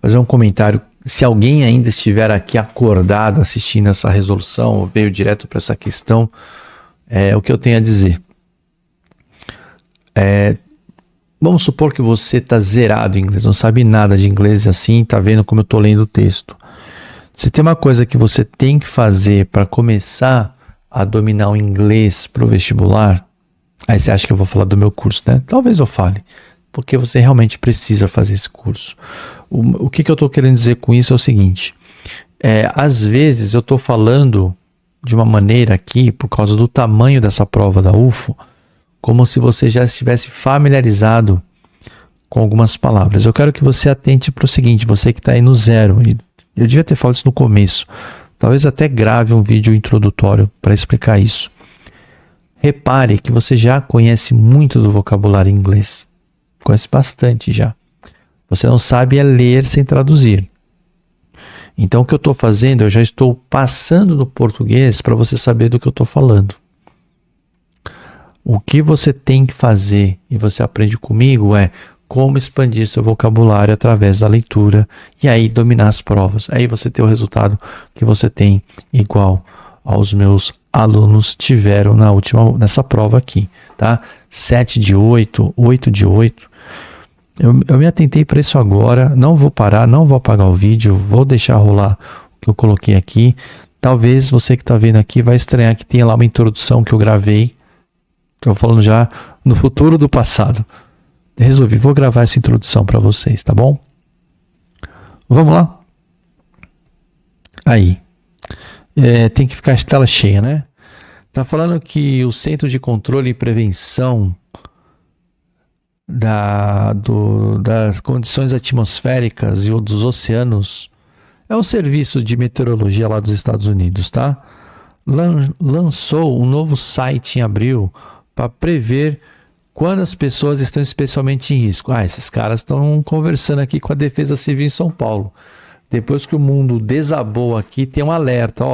fazer um comentário. Se alguém ainda estiver aqui acordado assistindo essa resolução, ou veio direto para essa questão, o que eu tenho a dizer. Vamos supor que você está zerado em inglês, não sabe nada de inglês assim, está vendo como eu estou lendo o texto. Se tem uma coisa que você tem que fazer para começar a dominar o inglês para o vestibular, aí você acha que eu vou falar do meu curso, né? Talvez eu fale, porque você realmente precisa fazer esse curso. O que eu estou querendo dizer com isso é o seguinte, às vezes eu estou falando de uma maneira aqui, por causa do tamanho dessa prova da UFO, como se você já estivesse familiarizado com algumas palavras. Eu quero que você atente para o seguinte, você que está aí no zero, eu devia ter falado isso no começo, talvez até grave um vídeo introdutório para explicar isso. Repare que você já conhece muito do vocabulário em inglês, conhece bastante já. Você não sabe ler sem traduzir. Então o que eu estou fazendo, eu já estou passando no português para você saber do que eu estou falando. O que você tem que fazer, e você aprende comigo, é como expandir seu vocabulário através da leitura e aí dominar as provas. Aí você tem o resultado que você tem igual aos meus alunos tiveram nessa prova aqui, tá? 7 de 8, 8 de 8. Eu me atentei para isso agora, não vou parar, não vou apagar o vídeo, vou deixar rolar o que eu coloquei aqui. Talvez você que está vendo aqui vai estranhar que tenha lá uma introdução que eu gravei. Estou falando já no futuro do passado. Vou gravar essa introdução para vocês, tá bom? Vamos lá? Aí. Tem que ficar a tela cheia, né? Tá falando que o Centro de Controle e Prevenção das condições atmosféricas e dos oceanos é um serviço de meteorologia lá dos Estados Unidos, tá? Lançou um novo site em abril para prever quando as pessoas estão especialmente em risco. Esses caras estão conversando aqui com a Defesa Civil em São Paulo. Depois que o mundo desabou aqui, tem um alerta,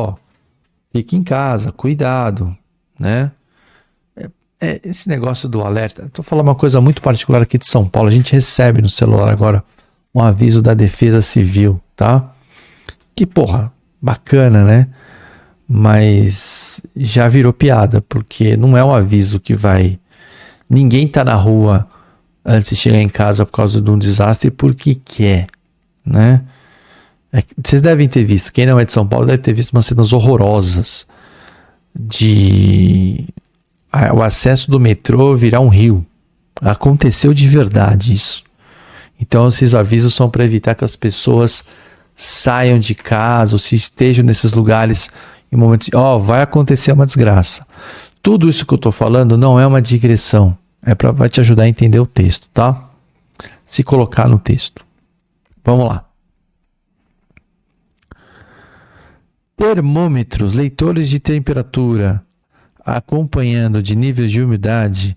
fique em casa, cuidado, né? Esse negócio do alerta, estou falando uma coisa muito particular aqui de São Paulo, a gente recebe no celular agora um aviso da Defesa Civil, tá? Que bacana, né? Mas já virou piada, porque não é um aviso que vai... Ninguém tá na rua antes de chegar em casa por causa de um desastre porque quer, né? Vocês devem ter visto, quem não é de São Paulo deve ter visto umas cenas horrorosas de o acesso do metrô virar um rio. Aconteceu de verdade isso. Então esses avisos são para evitar que as pessoas saiam de casa ou se estejam nesses lugares em momentos vai acontecer uma desgraça. Tudo isso que eu estou falando não é uma digressão, vai te ajudar a entender o texto, tá? Se colocar no texto. Vamos lá. Termômetros, leitores de temperatura, acompanhando de níveis de umidade,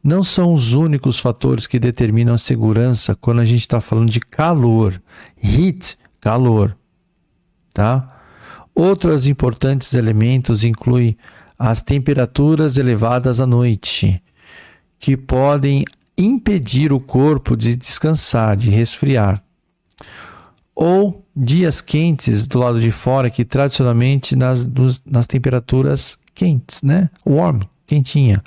não são os únicos fatores que determinam a segurança quando a gente está falando de calor. Heat, calor, tá? Outros importantes elementos incluem as temperaturas elevadas à noite, que podem impedir o corpo de descansar, de resfriar. Ou dias quentes do lado de fora, que tradicionalmente nas temperaturas quentes, né? Warm, quentinha.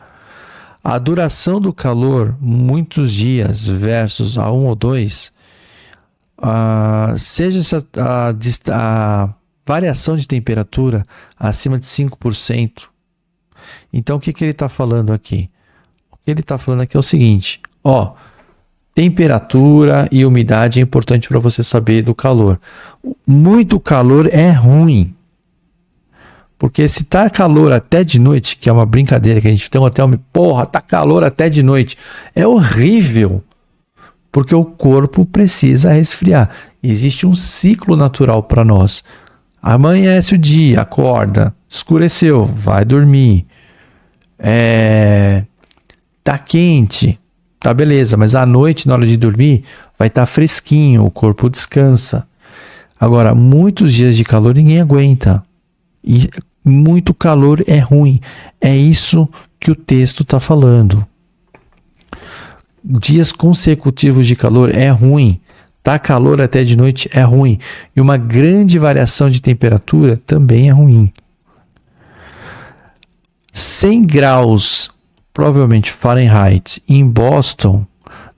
A duração do calor, muitos dias versus a 1 ou 2, seja a variação de temperatura acima de 5%. Então, o que ele está falando aqui? O que ele está falando aqui é o seguinte, Temperatura e umidade é importante para você saber do calor. Muito calor é ruim. Porque se tá calor até de noite, que é uma brincadeira que a gente tem um hotel, porra, tá calor até de noite. É horrível. Porque o corpo precisa resfriar. Existe um ciclo natural para nós. Amanhece o dia, acorda, escureceu, vai dormir. Tá quente, tá beleza, mas à noite, na hora de dormir, vai estar fresquinho, o corpo descansa. Agora, muitos dias de calor ninguém aguenta. E muito calor é ruim. É isso que o texto está falando. Dias consecutivos de calor é ruim. Tá calor até de noite é ruim. E uma grande variação de temperatura também é ruim. 100 graus, provavelmente Fahrenheit, em Boston,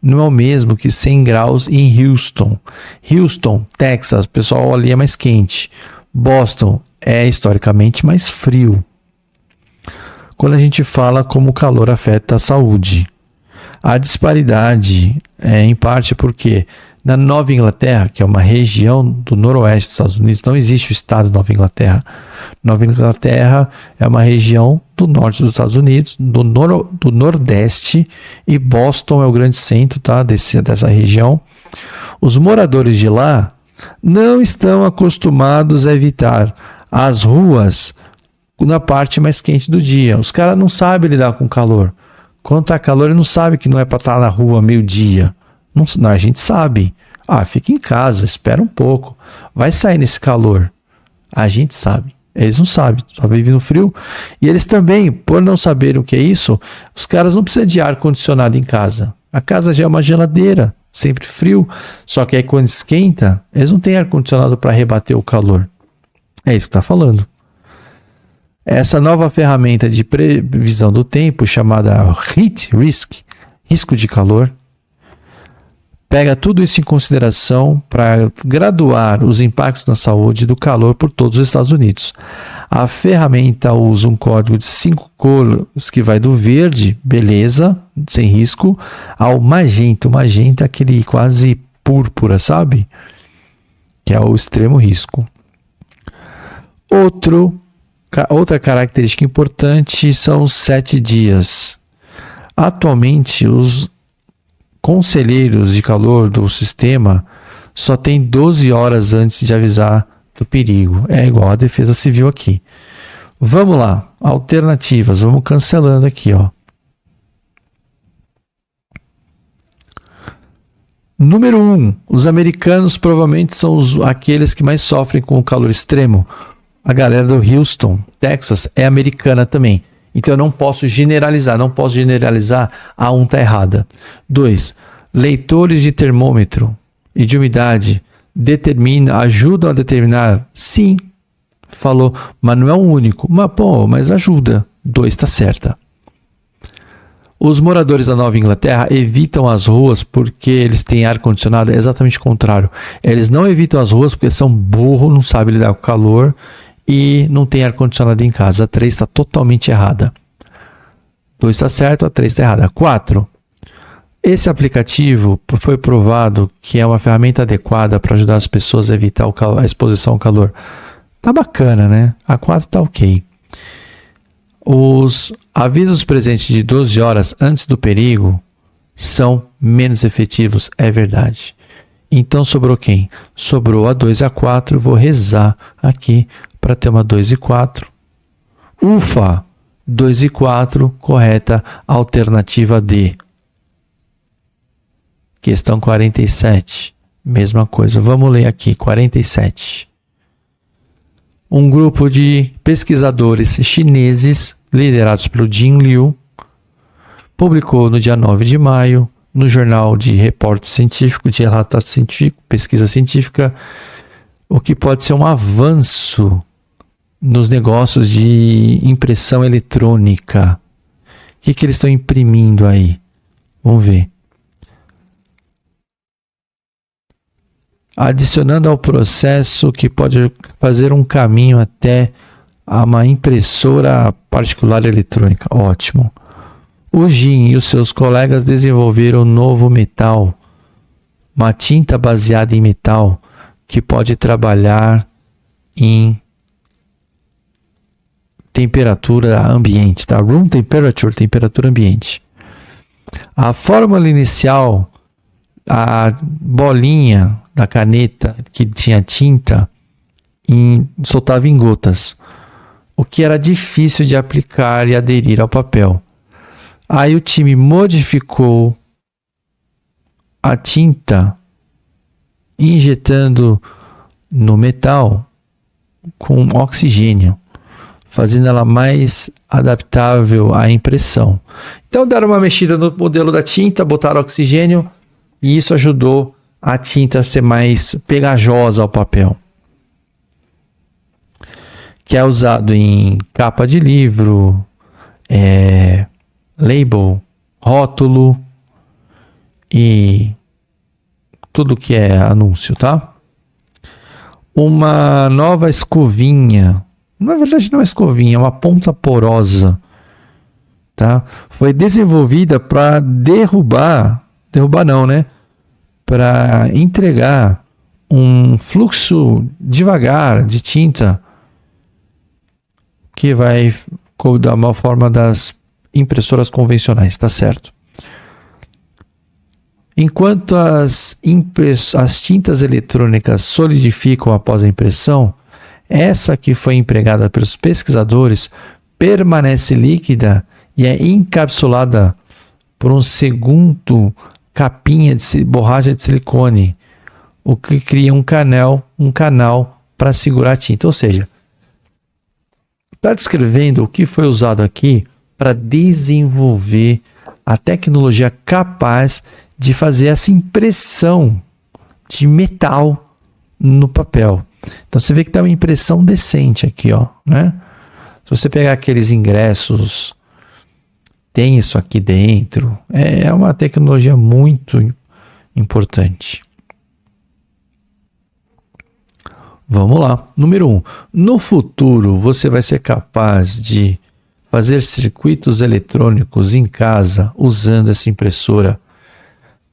não é o mesmo que 100 graus em Houston. Houston, Texas, o pessoal ali é mais quente. Boston é historicamente mais frio. Quando a gente fala como o calor afeta a saúde, a disparidade é em parte porque na Nova Inglaterra, que é uma região do noroeste dos Estados Unidos, não existe o estado de Nova Inglaterra. Nova Inglaterra é uma região do norte dos Estados Unidos, do nordeste, e Boston é o grande centro, tá, dessa região. Os moradores de lá não estão acostumados a evitar as ruas na parte mais quente do dia. Os caras não sabem lidar com calor. Quando tá calor, ele não sabe que não é para estar na rua meio-dia. Não, a gente sabe. Fica em casa, espera um pouco. Vai sair nesse calor. A gente sabe. Eles não sabem, só vivem no frio. E eles também, por não saberem o que é isso, os caras não precisam de ar-condicionado em casa. A casa já é uma geladeira, sempre frio. Só que aí quando esquenta, eles não têm ar-condicionado para rebater o calor. É isso que está falando. Essa nova ferramenta de previsão do tempo, chamada Heat Risk, risco de calor, pega tudo isso em consideração para graduar os impactos na saúde do calor por todos os Estados Unidos. A ferramenta usa um código de 5 cores que vai do verde, beleza, sem risco, ao magenta. O magenta é aquele quase púrpura, sabe? Que é o extremo risco. Outra característica importante são os 7 dias. Atualmente, os conselheiros de calor do sistema só tem 12 horas antes de avisar do perigo. É igual a defesa civil aqui. Vamos lá, alternativas. Vamos cancelando aqui, ó. Número 1. Os americanos provavelmente são aqueles que mais sofrem com o calor extremo. A galera do Houston, Texas, é americana também. Então eu não posso generalizar. A 1 está errada. 2. Leitores de termômetro e de umidade ajudam a determinar? Sim, falou, mas não é o único. Mas ajuda. 2 está certa. Os moradores da Nova Inglaterra evitam as ruas porque eles têm ar-condicionado. É exatamente o contrário. Eles não evitam as ruas porque são burros, não sabem lidar com o calor e não tem ar-condicionado em casa. A 3 está totalmente errada. 2 está certo, a 3 está errada. 4. Esse aplicativo foi provado que é uma ferramenta adequada para ajudar as pessoas a evitar a exposição ao calor. Tá bacana, né? A 4 tá ok. Os avisos presentes de 12 horas antes do perigo são menos efetivos, é verdade. Então sobrou quem? Sobrou a 2 e a 4. Vou rezar aqui para ter uma 2 e 4. Ufa! 2 e 4, correta, alternativa D. Questão 47. Mesma coisa. Vamos ler aqui, 47. Um grupo de pesquisadores chineses, liderados pelo Jin Liu, publicou no dia 9 de maio, no jornal de reporte científico, de relatório científico, pesquisa científica, o que pode ser um avanço nos negócios de impressão eletrônica. O que eles estão imprimindo aí? Vamos ver. Adicionando ao processo que pode fazer um caminho até a uma impressora particular eletrônica. Ótimo. O Jin e os seus colegas desenvolveram um novo metal uma tinta baseada em metal que pode trabalhar em temperatura ambiente, tá? Room temperature, temperatura ambiente. A fórmula inicial, a bolinha da caneta que tinha tinta, soltava em gotas, o que era difícil de aplicar e aderir ao papel. Aí o time modificou a tinta injetando no metal com oxigênio, fazendo ela mais adaptável à impressão. Então deram uma mexida no modelo da tinta, botaram oxigênio e isso ajudou a tinta a ser mais pegajosa ao papel, que é usado em capa de livro, label, rótulo e tudo que é anúncio, tá? Uma nova escovinha, na verdade não é escovinha, é uma ponta porosa, tá? Foi desenvolvida para derrubar não, né? Para entregar um fluxo devagar de tinta que vai da uma forma das impressoras convencionais, tá certo? Enquanto as tintas eletrônicas solidificam após a impressão, essa que foi empregada pelos pesquisadores permanece líquida e é encapsulada por um segundo capinha de borracha de silicone, o que cria um canal para segurar a tinta. Ou seja, está descrevendo o que foi usado aqui para desenvolver a tecnologia capaz de fazer essa impressão de metal no papel. Então você vê que está uma impressão decente aqui, ó, né? Se você pegar aqueles ingressos, tem isso aqui dentro. É uma tecnologia muito importante. Vamos lá. Número 1. No futuro, você vai ser capaz de fazer circuitos eletrônicos em casa usando essa impressora.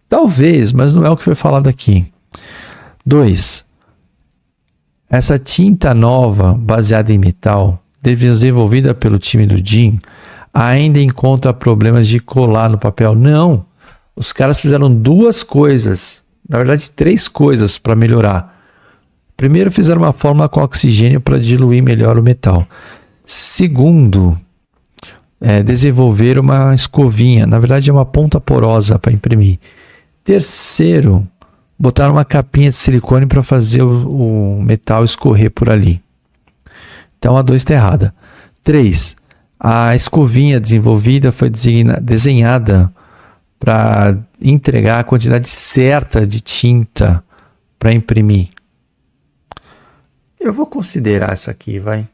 Talvez, mas não é o que foi falado aqui. 2. Essa tinta nova, baseada em metal, desenvolvida pelo time do Jim, ainda encontra problemas de colar no papel. Não! Os caras fizeram 2 coisas, na verdade 3 coisas para melhorar. Primeiro, fizeram uma fórmula com oxigênio para diluir melhor o metal. Segundo, desenvolver uma escovinha, na verdade é uma ponta porosa para imprimir. Terceiro, botaram uma capinha de silicone para fazer o metal escorrer por ali. Então a 2 está errada. 3, a escovinha desenvolvida foi desenhada para entregar a quantidade certa de tinta para imprimir. Eu vou considerar essa aqui, vai.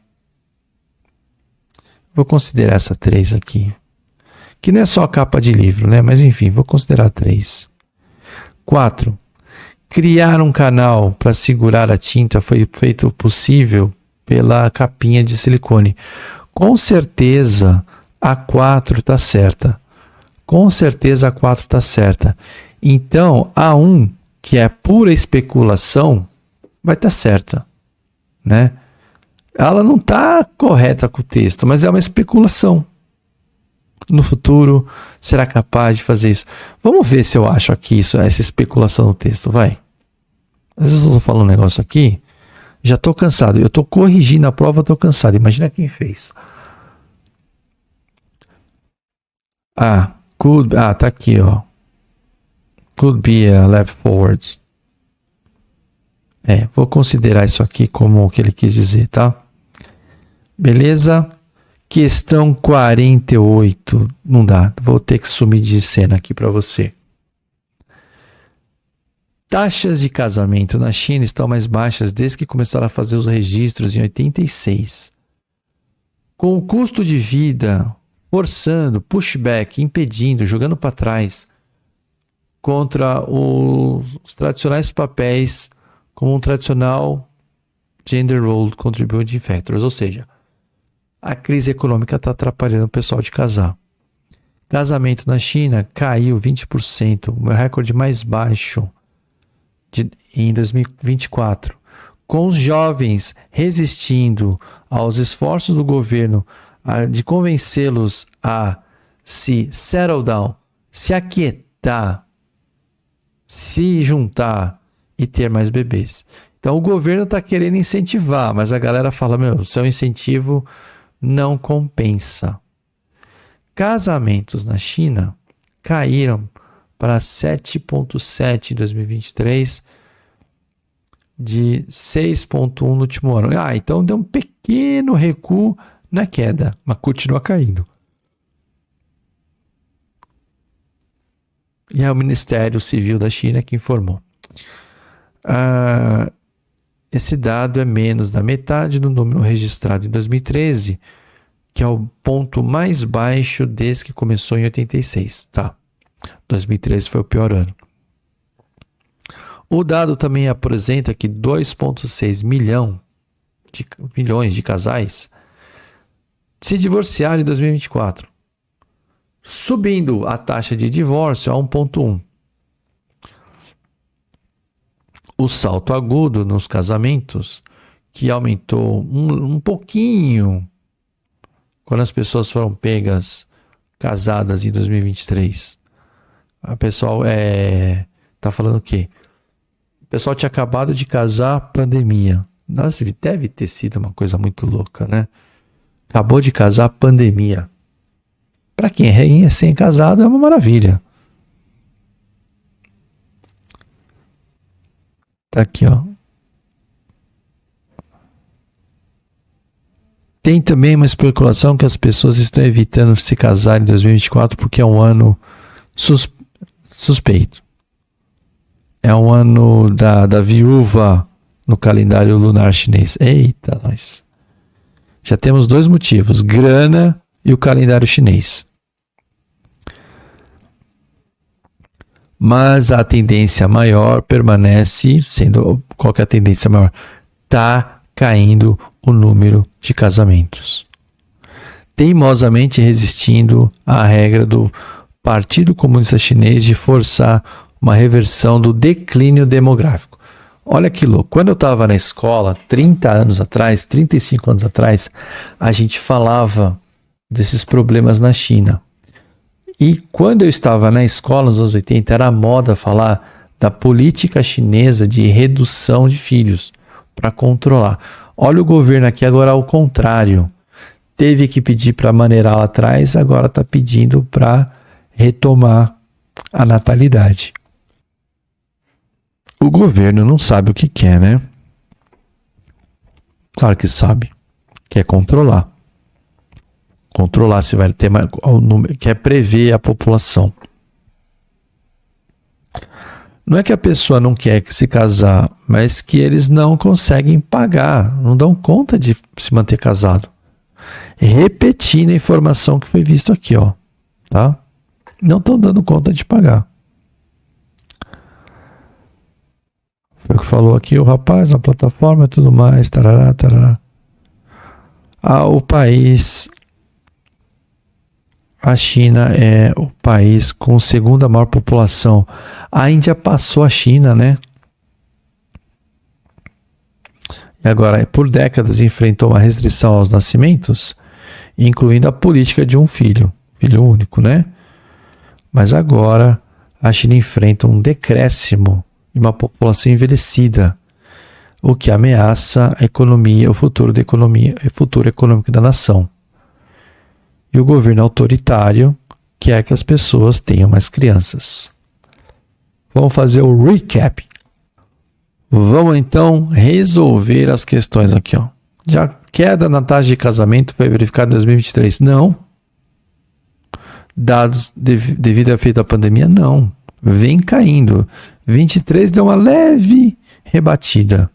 Vou considerar essa 3 aqui. Que não é só a capa de livro, né? Mas enfim, vou considerar 3. 4. Criar um canal para segurar a tinta foi feito possível pela capinha de silicone. Com certeza a 4 está certa. Com certeza a 4 está certa. Então a 1, que é pura especulação, vai estar certa, né? Ela não está correta com o texto, mas é uma especulação. No futuro, será capaz de fazer isso? Vamos ver se eu acho aqui essa especulação no texto, vai. Às vezes eu estou falando um negócio aqui, já estou cansado. Eu estou corrigindo a prova, estou cansado. Imagina quem fez. Tá aqui, ó. Could be a left forwards. Vou considerar isso aqui como o que ele quis dizer, tá? Beleza? Questão 48. Não dá. Vou ter que sumir de cena aqui para você. Taxas de casamento na China estão mais baixas desde que começaram a fazer os registros em 86. Com o custo de vida forçando, pushback, impedindo, jogando para trás contra os tradicionais papéis como um tradicional gender role contributing factors, ou seja, a crise econômica está atrapalhando o pessoal de casar. Casamento na China caiu 20%, o meu recorde mais baixo em 2024, com os jovens resistindo aos esforços do governo de convencê-los a se settle down, se aquietar, se juntar e ter mais bebês. Então o governo está querendo incentivar, mas a galera fala, o seu incentivo não compensa. Casamentos na China caíram para 7,7 em 2023, de 6,1 no último ano. Então deu um pequeno recuo na queda, mas continua caindo. E é o Ministério Civil da China que informou. Esse dado é menos da metade do número registrado em 2013, que é o ponto mais baixo desde que começou em 86. 2013 foi o pior ano. O dado também apresenta que 2,6 milhões de casais se divorciaram em 2024, subindo a taxa de divórcio a 1,1. O salto agudo nos casamentos, que aumentou um pouquinho quando as pessoas foram pegas casadas em 2023. O pessoal tá falando o quê? O pessoal tinha acabado de casar, pandemia. Nossa, deve ter sido uma coisa muito louca, né? Acabou de casar, pandemia. Para quem é recém-casado é uma maravilha. Tá aqui, ó. Tem também uma especulação que as pessoas estão evitando se casar em 2024 porque é um ano suspeito. É um ano da viúva no calendário lunar chinês. Eita, nós. Já temos 2 motivos: grana e o calendário chinês. Mas a tendência maior permanece sendo... Qual que é a tendência maior? Está caindo o número de casamentos. Teimosamente resistindo à regra do Partido Comunista Chinês de forçar uma reversão do declínio demográfico. Olha que louco. Quando eu estava na escola, 30 anos atrás, 35 anos atrás, a gente falava desses problemas na China. E quando eu estava na escola, nos anos 80, era moda falar da política chinesa de redução de filhos para controlar. Olha o governo aqui agora ao contrário. Teve que pedir para maneirar lá atrás, agora está pedindo para retomar a natalidade. O governo não sabe o que quer, né? Claro que sabe. Quer controlar. Controlar se vai ter mais, quer prever a população. Não é que a pessoa não quer se casar, mas que eles não conseguem pagar, não dão conta de se manter casado. Repetindo a informação que foi visto aqui, ó, tá? Não estão dando conta de pagar. Foi o que falou aqui o rapaz na plataforma e tudo mais, tarará, tarará. O país... A China é o país com a segunda maior população. A Índia passou a China, né? E agora, por décadas, enfrentou uma restrição aos nascimentos, incluindo a política de um filho único, né? Mas agora, a China enfrenta um decréscimo e uma população envelhecida, o que ameaça a economia, o futuro econômico da nação. E o governo autoritário quer que as pessoas tenham mais crianças. Vamos fazer o recap. Vamos então resolver as questões aqui, ó. Já queda na taxa de casamento foi verificada em 2023? Não. Dados devido ao efeito da pandemia? Não. Vem caindo. 23 deu uma leve rebatida.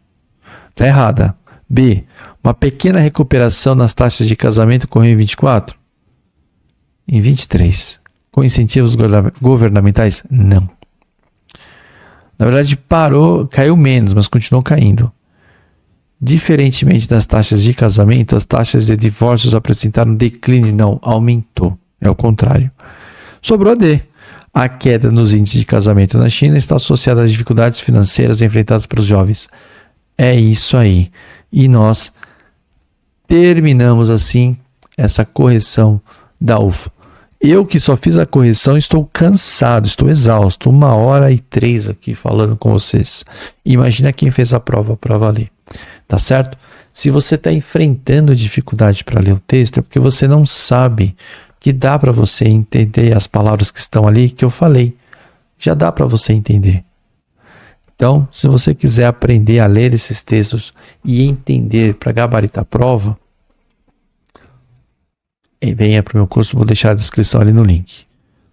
Está errada. B. Uma pequena recuperação nas taxas de casamento ocorreu em 24? Em 23. Com incentivos governamentais? Não. Na verdade, caiu menos, mas continuou caindo. Diferentemente das taxas de casamento, as taxas de divórcios apresentaram declínio, não, aumentou. É o contrário. Sobrou a D. A queda nos índices de casamento na China está associada às dificuldades financeiras enfrentadas pelos jovens. É isso aí. E nós terminamos assim essa correção da UFA. Eu que só fiz a correção estou cansado, estou exausto. 1h03 aqui falando com vocês. Imagina quem fez a prova para valer. Tá certo? Se você está enfrentando dificuldade para ler o texto, é porque você não sabe que dá para você entender as palavras que estão ali que eu falei. Já dá para você entender. Então, se você quiser aprender a ler esses textos e entender para gabaritar a prova, venha para o meu curso, vou deixar a descrição ali no link.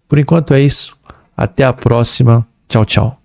Por enquanto é isso. Até a próxima. Tchau, tchau.